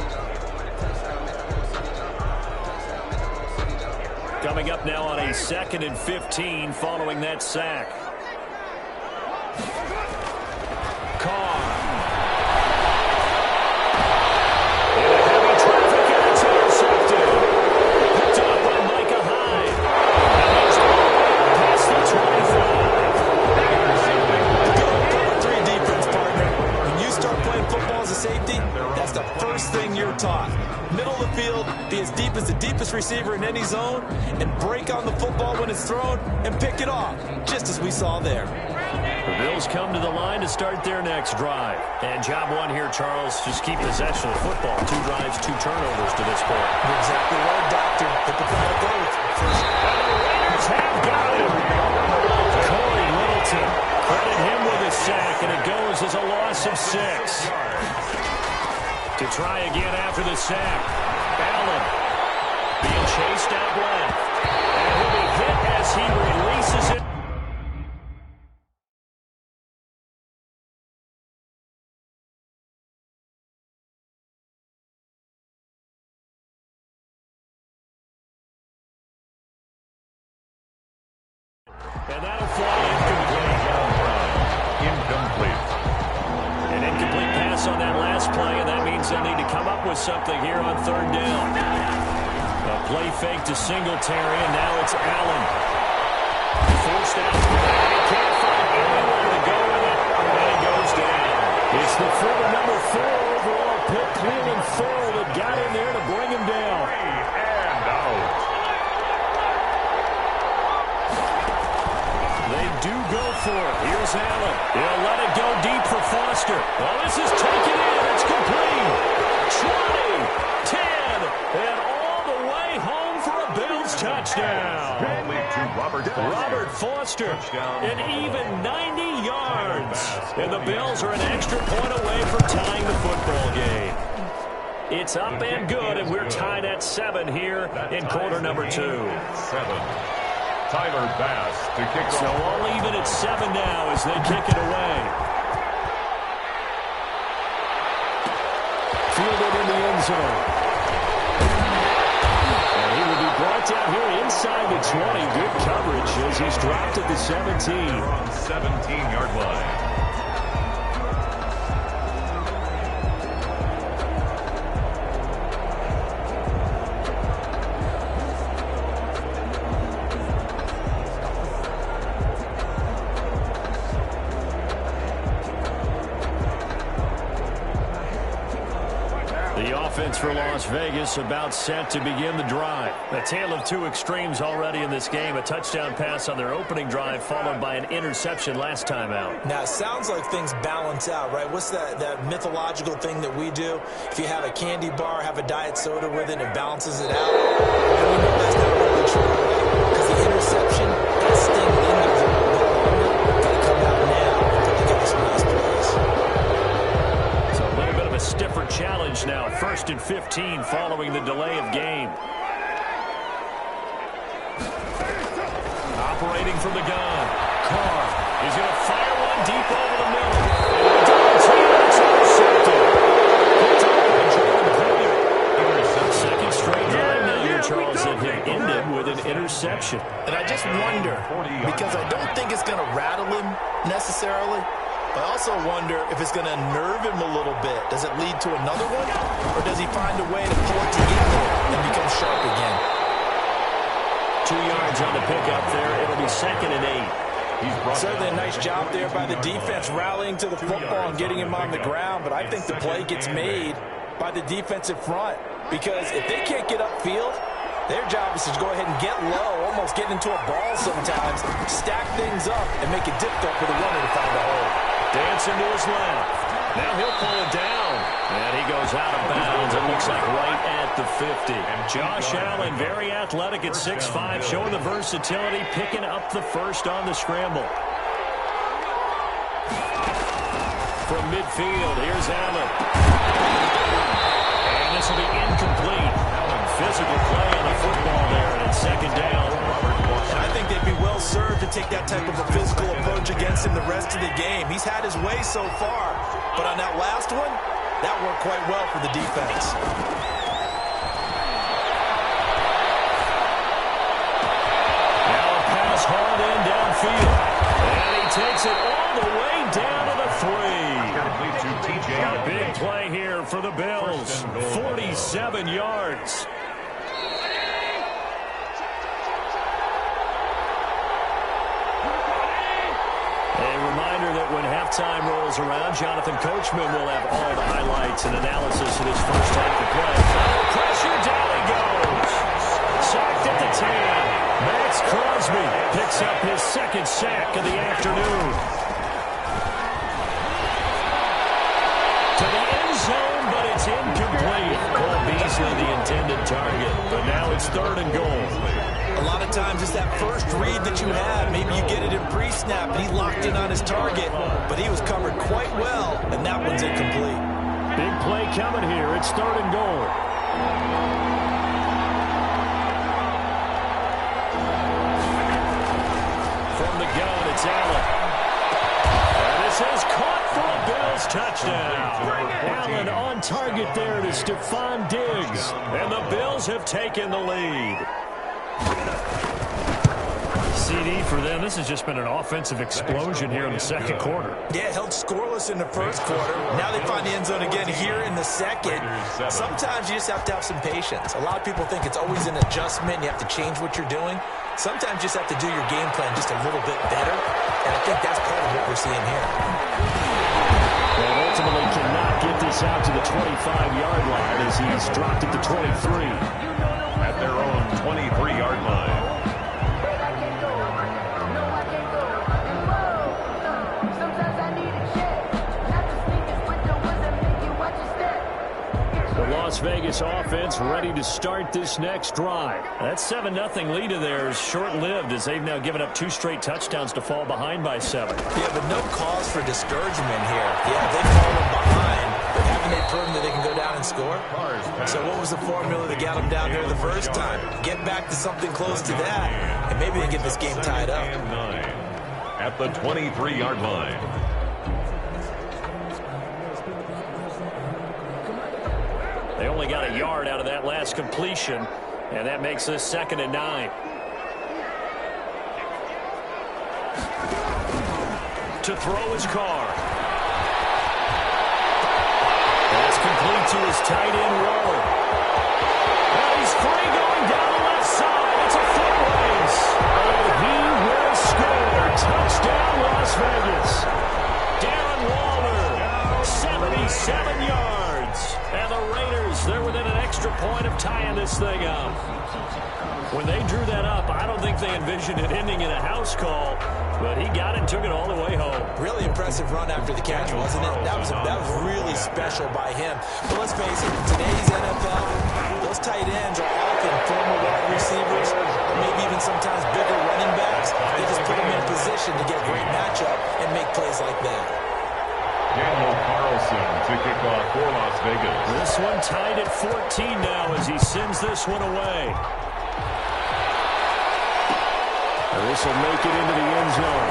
Coming up now on a 2nd and 15 following that sack. Carr. In a heavy traffic, and it's intercepted. Picked up by Micah Hyde. And he's past the 25. Good cover 3 defense, partner. When you start playing football as a safety, that's the first thing you're taught. Middle of the field, be as deep as the deepest receiver in any zone, and break on the football when it's thrown, and pick it off, just as we saw there. The Bills come to the line to start their next drive. And job one here, Charles, just keep possession of the football. 2 drives, 2 turnovers to this point. You're exactly right, Doctor. Hit the final goal. And the Raiders have got him. Corey Littleton, credit him with a sack, and it goes as a loss of 6. To try again after the sack. Allen being chased out left. And he'll be hit as he releases it. And that'll fly incomplete. Incomplete. An incomplete pass on that last play, and that means they'll need to come up with something here on 3rd down. A play fake to Singletary, and now it's Allen. Forced out. He can't find anywhere to go with it, and it goes down. It's the former number 4 overall pick, Cleveland Farrell, that got in there to bring him down. And out. They do go for it. Here's Allen. He'll let it go deep for Foster. Well, this is taken in. It's complete. 20, 10, and all the way home for a Bills touchdown. Robert Foster, an even 90 yards. And the Bills are an extra point away from tying the football game. It's up and good, and we're tied at 7 here in quarter number 2. 7. Tyler Bass to kick off. So all even at 7 now as they kick it away. Fielded in the end zone. And he will be brought down here inside the 20. Good coverage as he's dropped at the 17. On 17-yard line. Offense for Las Vegas about set to begin the drive. A tale of 2 extremes already in this game. A touchdown pass on their opening drive followed by an interception last time out. Now, it sounds like things balance out, right? What's that mythological thing that we do? If you have a candy bar, have a diet soda with it, it balances it out. And we know that's not really true, right? Because the interception, that sting lingers a little bit longer. Got to come out now and put together some nice plays. Stiffer challenge now. 1st and 15 following the delay of game. Operating from the gun. Carr is going to fire one deep over the middle. And it's intercepted. Second straight drive now here, Charles, that have ended with an interception. And I just wonder, because I don't think it's going to rattle him necessarily, but I also wonder if it's going to nerve him a little bit. Does it lead to another one? Or does he find a way to pull it together and become sharp again? 2 yards on the pickup there. It'll be 2nd and 8. Certainly a nice job there by the defense rallying to the football and getting him on the ground. But I think the play gets made by the defensive front. Because if they can't get upfield, their job is to go ahead and get low, almost get into a ball sometimes, stack things up, and make it difficult for the runner to find a hole. Dancing to his left. Now he'll pull it down. And he goes out of bounds. It looks like right at the 50. Josh Allen, very athletic at 6'5", showing the versatility, picking up the first on the scramble. From midfield, here's Allen. And this will be incomplete. Physical play on the football there, and it's 2nd down. And I think they'd be well served to take that type of a physical approach against him the rest of the game. He's had his way so far, but on that last one, that worked quite well for the defense. Now a pass hauled in downfield, and he takes it all the way down to the 3. A big play here for the Bills. 47 yards. A reminder that when halftime rolls around, Jonathan Coachman will have all the highlights and analysis of this first half of play. Pressure, down he goes. Sacked at the 10. Max Crosby picks up his second sack of the afternoon. To the end zone, but it's incomplete. Cole Beasley, the intended target, but now it's 3rd and goal. A lot of times it's that first read that you have. Maybe you get it in pre-snap, and he locked in on his target, but he was covered quite well, and that one's incomplete. Big play coming here. It's 3rd and goal. From the gun, it's Allen. And this is caught for a Bills touchdown. Allen on target there to Stephon Diggs. And the Bills have taken the lead. CD for them. This has just been an offensive explosion here in the second quarter. Yeah, held scoreless in the first quarter. Now they find the end zone again here in the second. Sometimes you just have to have some patience. A lot of people think it's always an adjustment. You have to change what you're doing. Sometimes you just have to do your game plan just a little bit better. And I think that's part of what we're seeing here. And ultimately cannot get this out to the 25-yard line as he's dropped at the 23. At their own 23-yard line. Las Vegas offense ready to start this next drive. That 7-0 lead of theirs short-lived as they've now given up 2 straight touchdowns to fall behind by 7. Yeah, but no cause for discouragement here. Yeah, they've fallen behind, but haven't they proven that they can go down and score? So what was the formula that got them down there the first time? Get back to something close to that, and maybe they get this game tied up. At the 23-yard line. They only got a yard out of that last completion, and that makes this 2nd and 9. To throw his car. That's complete to his tight end, Waller. And he's free going down the left side. It's a foot race. And he will score. Touchdown, Las Vegas. Darren Waller, 77 yards. And the Raiders, they're within an extra point of tying this thing up. When they drew that up, I don't think they envisioned it ending in a house call, but he got it and took it all the way home. Really impressive run after the catch, wasn't it? That was really special by him. But let's face it, in today's NFL, those tight ends are often former wide receivers, or maybe even sometimes bigger running backs. They just put them in a position to get a great matchup and make plays like that. Daniel Carlson to kick off for Las Vegas. This one tied at 14 now as he sends this one away. This will make it into the end zone.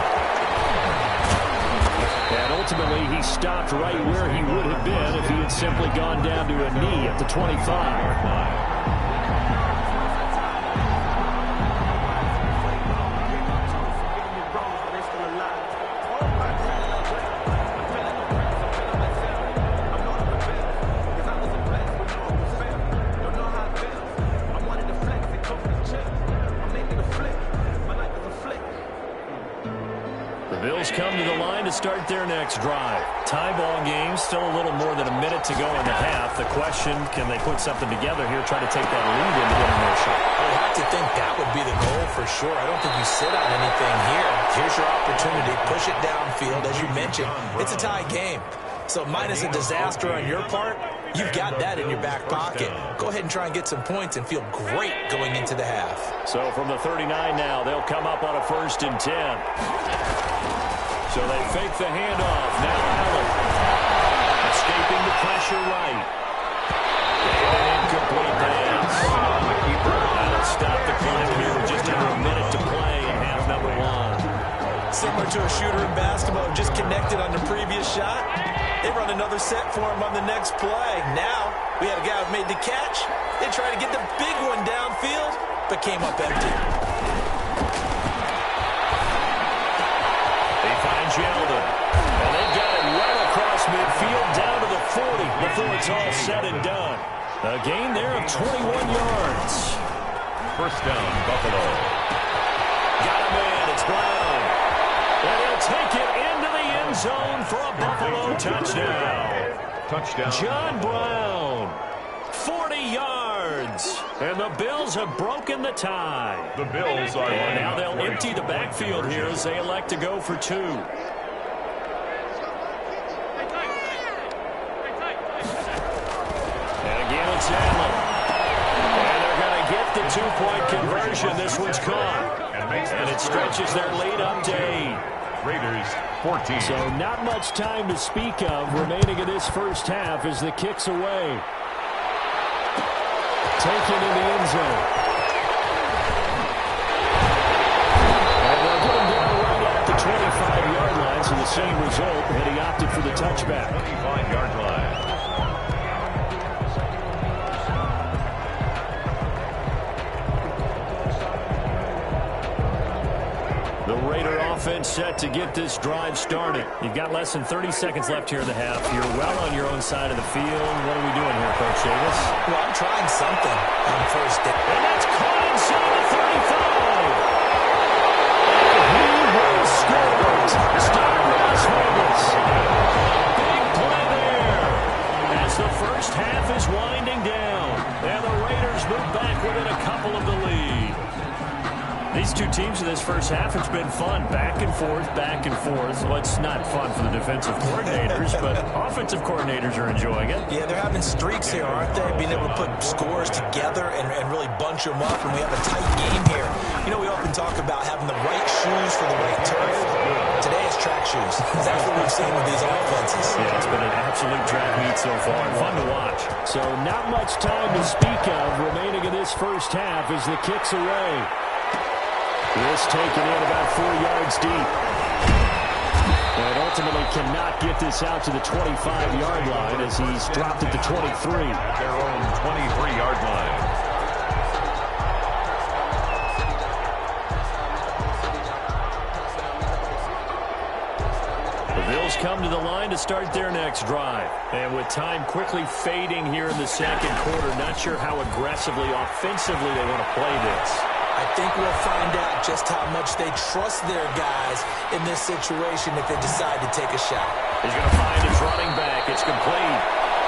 And ultimately, he stopped right where he would have been if he had simply gone down to a knee at the 25. Come to the line to start their next drive. Tie ball game, still a little more than a minute to go in the half. The question, can they put something together here, try to take that lead into intermission? I have to think that would be the goal for sure. I don't think you sit on anything here. Here's your opportunity. Push it downfield. As you mentioned, it's a tie game. So minus a disaster on your part, you've got that in your back pocket. Go ahead and try and get some points and feel great going into the half. So from the 39 now, they'll come up on a 1st and 10. So they fake the handoff. Now Allen. Escaping the pressure right. And an incomplete pass. That'll stop the clock here with just under a minute to play in half number 1. Similar to a shooter in basketball, just connected on the previous shot. They run another set for him on the next play. Now, we had a guy who made the catch. They tried to get the big one downfield, but came up empty. Yeldon. And they've got it right across midfield down to the 40 before it's all said and done. A gain there of 21 yards. First down, Buffalo. Got a man. It's Brown. And he'll take it into the end zone for a Buffalo touchdown. Touchdown. John Brown, 40 yards. And the Bills have broken the tie. The Bills are and now they'll empty the backfield here as they elect to go for 2. And again, it's Allen. And they're going to get the 2-point conversion. This one's caught. And it stretches their lead up to 8. Raiders 14. So not much time to speak of remaining in this first half as the kick's away. Taken in the end zone. And they'll get him down right at the 25-yard line, so the same result, and he opted for the touchback. 25-yard line. The Raider offense set to get this drive started. You've got less than 30 seconds left here in the half. You're well on your own side of the field. What are we doing here, Coach Davis? Well, I'm trying something on first down. And that's caught inside the 35. And he will score. Touchdown, Las Vegas. Big play there as the first half is winding down. And the Raiders move back within a couple of the lead. These two teams in this first half, it's been fun. Back and forth, back and forth. Well, it's not fun for the defensive coordinators, but offensive coordinators are enjoying it. Yeah, they're having streaks here, aren't they? Being able to put scores together and really bunch them up, and we have a tight game here. You know, we often talk about having the right shoes for the right turf. Today is track shoes. That's what we've seen with these offenses. Yeah, it's been an absolute track meet so far, and fun to watch. So not much time to speak of remaining in this first half as the kick's away. This taken in about 4 yards deep. And ultimately cannot get this out to the 25-yard line as he's dropped at the 23. Their own 23-yard line. The Bills come to the line to start their next drive. And with time quickly fading here in the second quarter, not sure how aggressively, offensively they want to play this. I think we'll find out just how much they trust their guys in this situation if they decide to take a shot. He's going to find his running back. It's complete.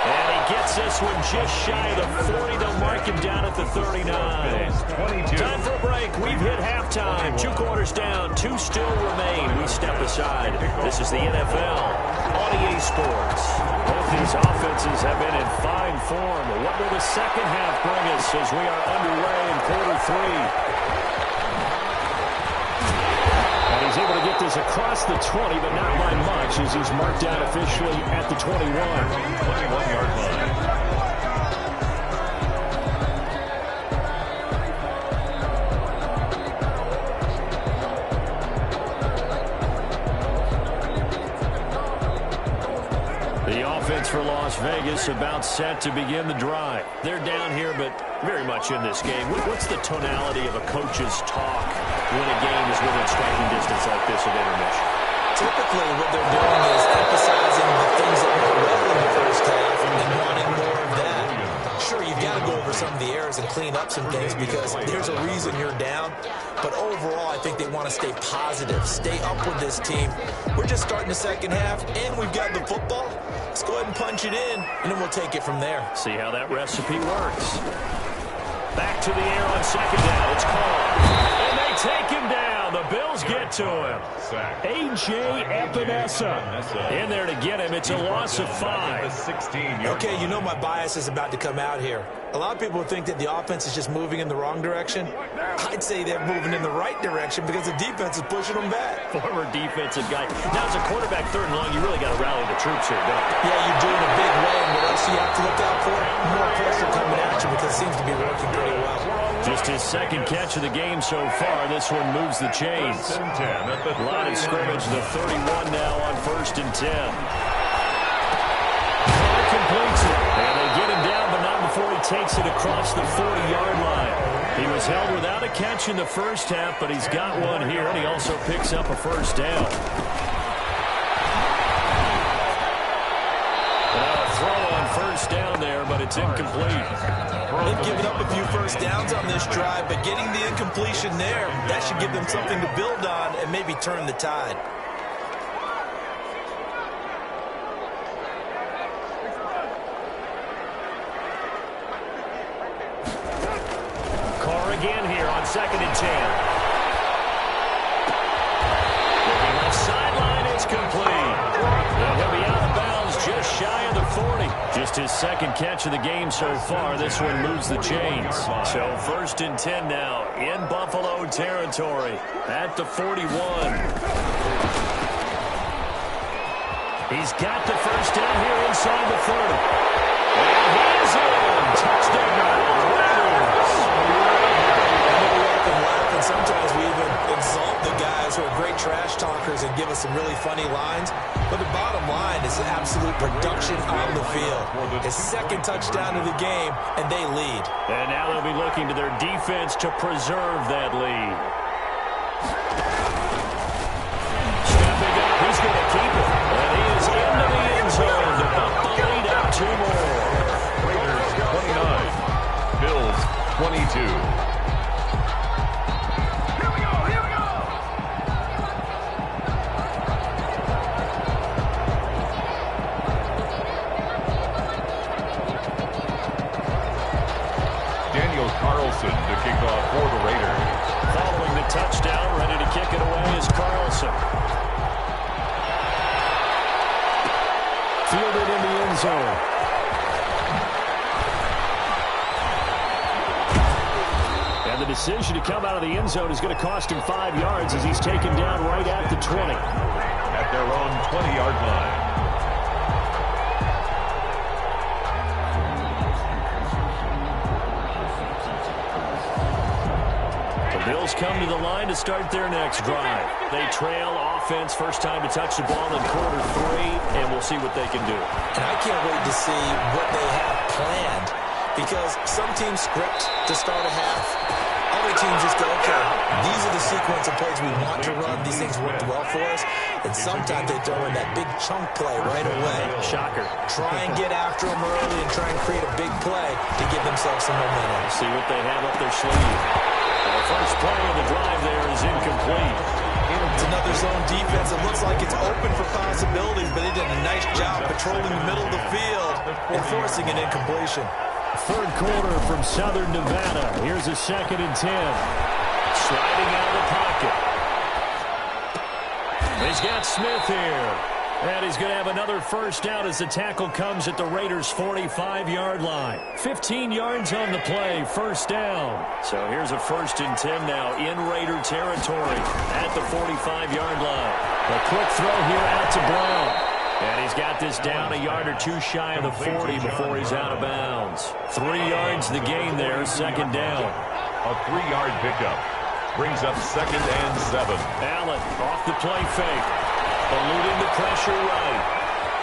And he gets this one just shy of the 40. They'll mark him down at the 39. Time for a break. We've hit halftime. 2 quarters down. 2 still remain. We step aside. This is the NFL on EA Sports. Both these offenses have been in fine form. What will the second half bring us as we are underway in quarter 3? He's able to get this across the 20, but not by much as he's marked down officially at the 21. 21-yard line. The offense for Las Vegas about set to begin the drive. They're down here, but very much in this game. What's the tonality of a coach's talk when a game is within striking distance like this at intermission? Typically, what they're doing is emphasizing the things that went well in the first half and wanting more of that. Sure, you've got to go over some of the errors and clean up some things because there's a reason you're down. But overall, I think they want to stay positive, stay up with this team. We're just starting the second half, and we've got the football. Let's go ahead and punch it in, and then we'll take it from there. See how that recipe works. Back to the air on second down. It's caught. And they take him down. The Bills get to him. A.J. Epinesa in there to get him. It's a loss of 5. Okay, you know my bias is about to come out here. A lot of people think that the offense is just moving in the wrong direction. I'd say they're moving in the right direction because the defense is pushing them back. Former defensive guy. Now, as a quarterback, 3rd and long, you really got to rally the troops here, don't you? Yeah, you're doing a big way, and what else you have to look out for? More pressure coming at you because it seems to be working pretty well. Just his second catch of the game so far. This one moves the chains. Line of scrimmage, the 31 now on 1st and 10. Clark completes it. And they get him down, but not before he takes it across the 40-yard line. He was held without a catch in the first half, but he's got one here, and he also picks up a first down. A throw on first down there, but it's incomplete. They've given up a few first downs on this drive, but getting the incompletion there, that should give them something to build on and maybe turn the tide. again here on 2nd and 10. Looking left sideline, it's complete. And he'll be out of bounds just shy of the 40. Just his second catch of the game so far. This one moves the chains. So 1st and 10 now in Buffalo territory at the 41. He's got the first down here inside the 30. And he's in. Touchdown. And sometimes we even exalt the guys who are great trash talkers and give us some really funny lines. But the bottom line is absolute production on the field. His second touchdown of the game, and they lead. And now they'll be looking to their defense to preserve that lead. Stepping up, he's going to keep it. And he is into the end zone to bump the lead out 2 more. Raiders 29, Bills 22. Carlson to kick off for the Raiders. Following the touchdown, ready to kick it away is Carlson. Fielded in the end zone. And the decision to come out of the end zone is going to cost him 5 yards as he's taken down right at the 20. At their own 20-yard line. Bills come to the line to start their next drive. They trail offense, first time to touch the ball in Q3, and we'll see what they can do. And I can't wait to see what they have planned, because some teams script to start a half. Other teams just go, okay, these are the sequence of plays we want to run. These things worked well for us. And sometimes they throw in that big chunk play right away. Shocker. Try and get after them early and try and create a big play to give themselves some momentum. See what they have up their sleeve. The first play of the drive there is incomplete. It's another zone defense. It looks like it's open for possibilities, but they did a nice job patrolling the middle of the field and forcing an incompletion. Third quarter from Southern Nevada. Here's a 2nd and 10. Sliding out of the pocket. He's got Smith here. And he's going to have another first down as the tackle comes at the Raiders' 45-yard line. 15 yards on the play, first down. So here's a 1st and 10 now in Raider territory at the 45-yard line. A quick throw here out to Brown. And he's got this down a yard or 2 shy of the 40 before he's out of bounds. 3 yards the gain there, 2nd down. A 3-yard pickup brings up 2nd and 7. Allen off the play fake. Eluding the pressure right.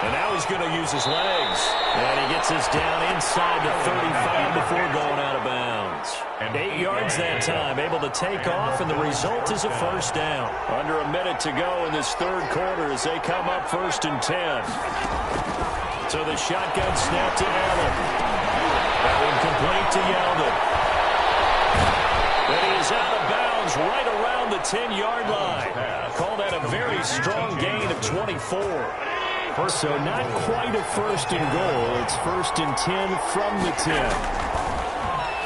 And now he's going to use his legs. And he gets this down inside the 35 before going out of bounds. 8 yards that time, able to take off, and the result is a first down. Under a minute to go in this third quarter as they come up 1st and 10. So the shotgun snap to Allen. That one complete to Yeldon. And he is out of bounds right around the 10-yard line. Call that a very strong gain of 24. So not quite a 1st and goal. It's 1st and 10 from the 10.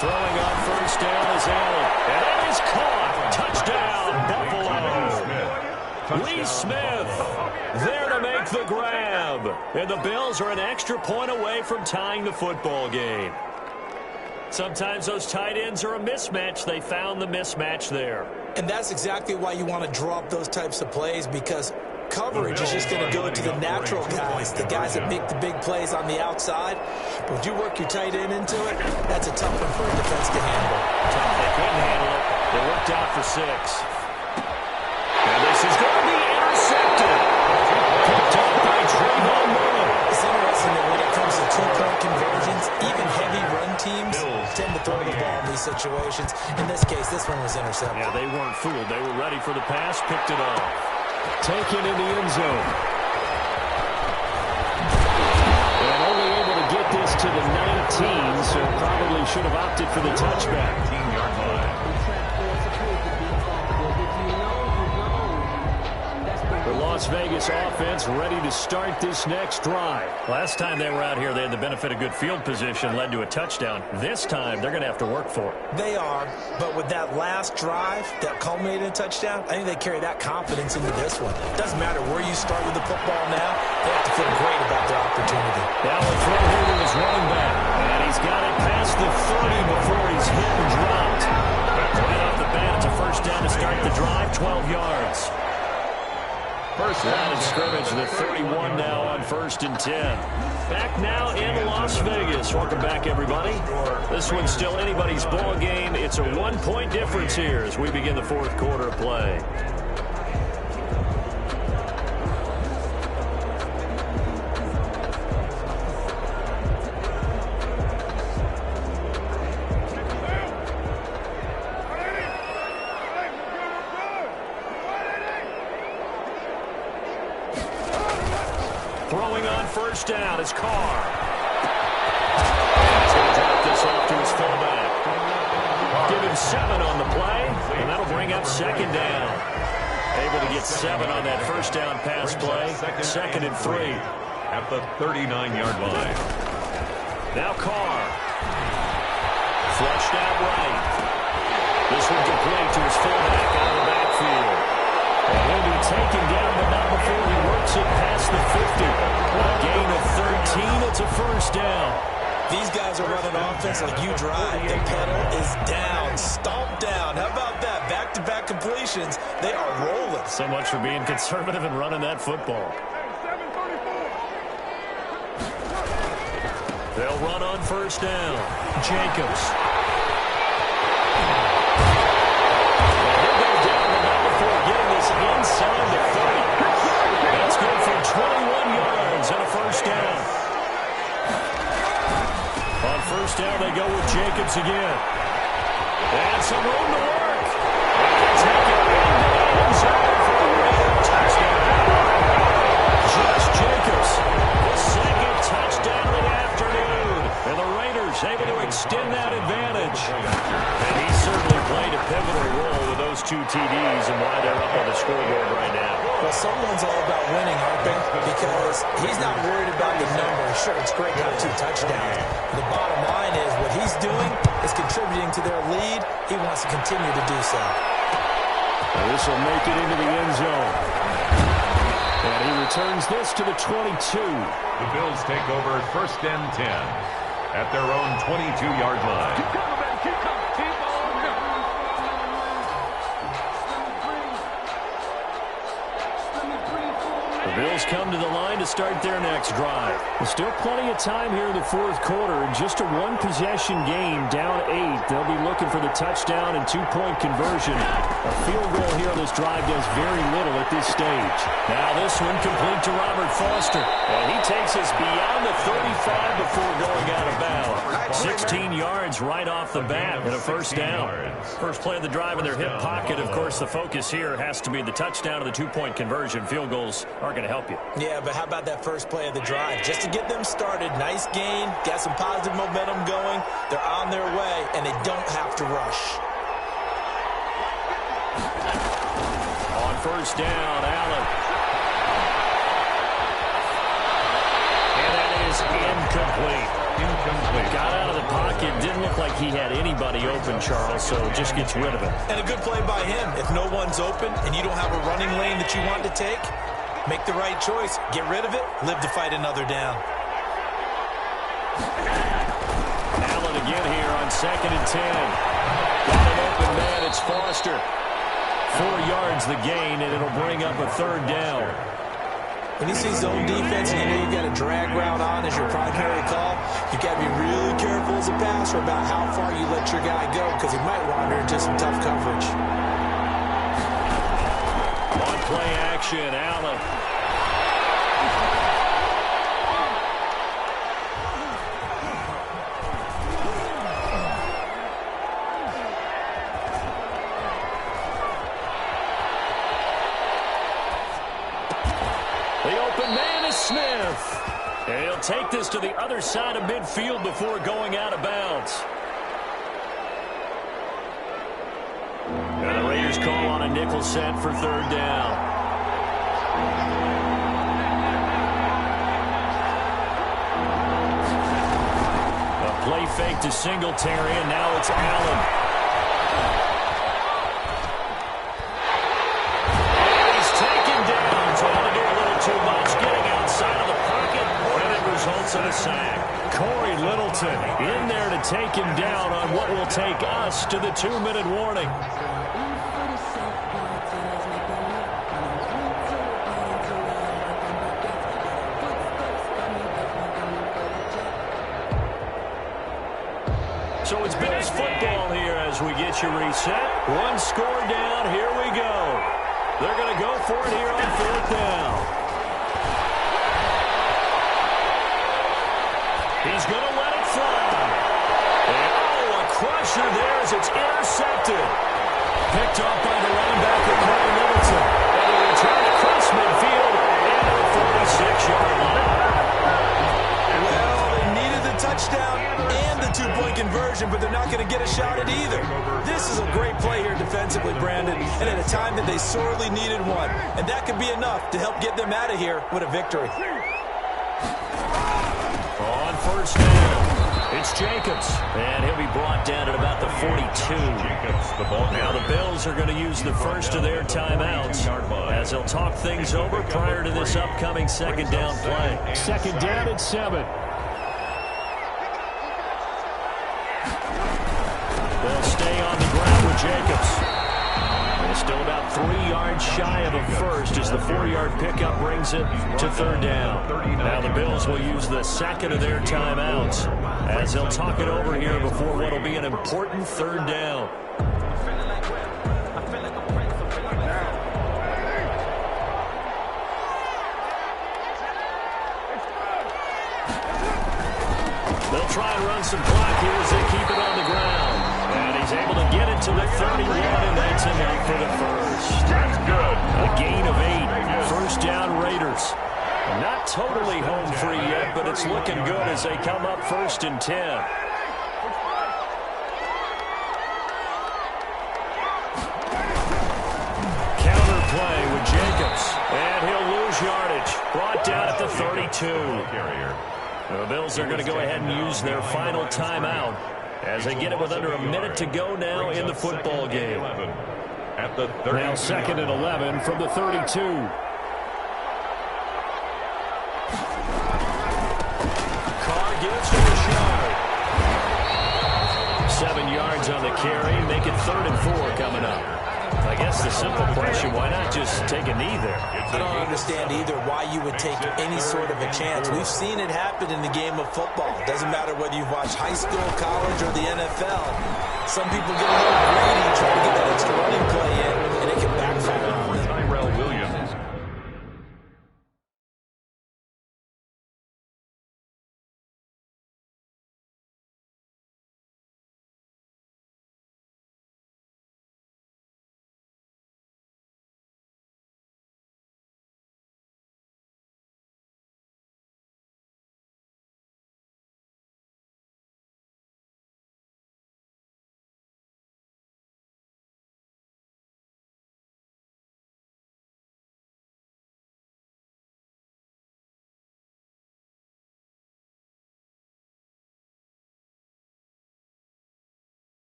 Throwing on first down is Allen. And it is caught. Touchdown, Buffalo. Lee Smith there to make the grab. And the Bills are an extra point away from tying the football game. Sometimes those tight ends are a mismatch. They found the mismatch there. And that's exactly why you want to draw up those types of plays, because coverage is just going to go to the natural guys, the guys that make the big plays on the outside. But if you work your tight end into it, that's a tough one for a defense to handle. They couldn't handle it. They worked out for 6. And this is going to be intercepted. Picked up by Trayvon Mullen. It's interesting that when it comes to 2-point conversions, even heavy run teams tend to throw the ball in these situations. In this case, this one was intercepted. Yeah, they weren't fooled. They were ready for the pass, picked it off. Taken in the end zone. And only able to get this to the 19, so probably should have opted for the touchback. 18-yard line. The Las Vegas this offense ready to start this next drive. Last time they were out here, they had the benefit of good field position, led to a touchdown. This time, they're going to have to work for it. They are, but with that last drive that culminated in a touchdown, I think they carry that confidence into this one. It doesn't matter where you start with the football now. They have to feel great about their opportunity. Now we'll throw here to his running back. And he's got it past the 30 before he's hit and dropped. Right off the bat, it's a first down to start the drive, 12 yards. First down and scrimmage, the 31 now on 1st and 10. Back now in Las Vegas. Welcome back, everybody. This one's still anybody's ball game. It's a 1-point difference here as we begin the 4th quarter of play. Throwing on first down is Carr. He's going to drop this off to his fullback. Give him 7 on the play, and that'll bring up 2nd down. Able to get 7 on that first down pass play. 2nd and 3. At the 39-yard line. Now Carr. Flushed out right. This one complete to his fullback out of the backfield. And he'll be taken down, but not before he works it past the 50. A gain of 13. It's a first down. These guys are running offense like you drive. The pedal is down, stomped down. How about that? Back-to-back completions. They are rolling. So much for being conservative and running that football. They'll run on first down. Jacobs. Inside the 30. That's good for 21 yards and a first down. On first down, they go with Jacobs again. And some room to work. Take it into the end zone for a Raider touchdown. Josh Jacobs, the 2nd touchdown of the afternoon. And the Raiders able to extend that advantage. And he certainly played a pivotal role with those 2 TDs and why they're up on the scoreboard right now. Well, someone's all about winning, aren't they? Because he's not worried about the numbers. Sure, it's great to have 2 touchdowns. The bottom line is what he's doing is contributing to their lead. He wants to continue to do so. Well, this will make it into the end zone. And he returns this to the 22. The Bills take over 1st and 10 at their own 22-yard line. Keep coming, man. Keep coming. Keep on going. The Bills come to the line to start their next drive. There's still plenty of time here in the 4th quarter. Just a 1-possession game, down 8. They'll be looking for the touchdown and 2-point conversion. A field goal here on this drive does very little at this stage. Now this one complete to Robert Foster. And he takes us beyond the 35 before going out of bounds. 16 yards right off the bat and a first down. First play of the drive in their hip pocket. Of course, the focus here has to be the touchdown and the 2-point conversion. Field goals aren't going to help you. Yeah, but how about that first play of the drive? Just to get them started, nice gain, got some positive momentum going. They're on their way, and they don't have to rush. On first down, Allen. And that is incomplete. Got out of the pocket. Didn't look like he had anybody open, Charles, so just gets rid of it. And a good play by him. If no one's open and you don't have a running lane that you want to take, make the right choice. Get rid of it. Live to fight another down. Allen again here on 2nd and 10. Got an open man. It's Foster. 4 yards the gain, and it'll bring up a 3rd down. When you see zone defense and you know you've got a drag route on as your primary call, you've got to be really careful as a passer about how far you let your guy go because he might wander into some tough coverage. On play action, Allen. The open man is Smith. And he'll take this to the other side of midfield before going out of bounds. And the Raiders call on a nickel set for 3rd down. fake to Singletary, and now it's Allen. And he's taken down, trying to do a little too much, getting outside of the pocket, and it results in a sack. Corey Littleton in there to take him down on what will take us to the 2-minute warning. So it's Bills football here as we get you reset. One score down. Here we go. They're going to go for it here on 4th down. He's going to let it fly. And, oh, a crusher there as it's intercepted. Picked off by the linebacker, Corey Littleton. And a return across midfield and to the 46-yard line. Well, they needed the touchdown and the two-point conversion, but they're not going to get a shot at either. This is a great play here defensively, Brandon, and at a time that they sorely needed one. And that could be enough to help get them out of here with a victory. On 1st down, it's Jacobs, and he'll be brought down at about the 42. Now the Bills are going to use the first of their timeouts as they'll talk things over prior to this upcoming 2nd down play. 2nd down at 7. They'll stay on the ground with Jacobs. And still about 3 yards shy of a first as the 4-yard pickup brings it to 3rd down. Now the Bills will use the 2nd of their timeouts as they'll talk it over here before what will be an important 3rd down. They'll try and run some clock here as they keep it on the ground. And he's able to get it to the 31, and that's enough for the first. That's good. A gain of 8. 1st down Raiders. Not totally home free yet, but it's looking good as they come up 1st and 10. Counter play with Jacobs. And he'll lose yardage. Brought down at the 32. The Bills are going to go ahead and use their final timeout as they get it with under a minute to go now in the football game. Now 2nd and 11 from the 32. Carr gives to a shot. 7 yards on the carry. Make it 3rd and 4 coming up. I guess the simple question, why not just take a knee there? I don't understand either why you would take any sort of a chance. We've seen it happen in the game of football. Doesn't matter whether you've watched high school, college, or the NFL. Some people get a little greedy, try to get that extra running play in, and it can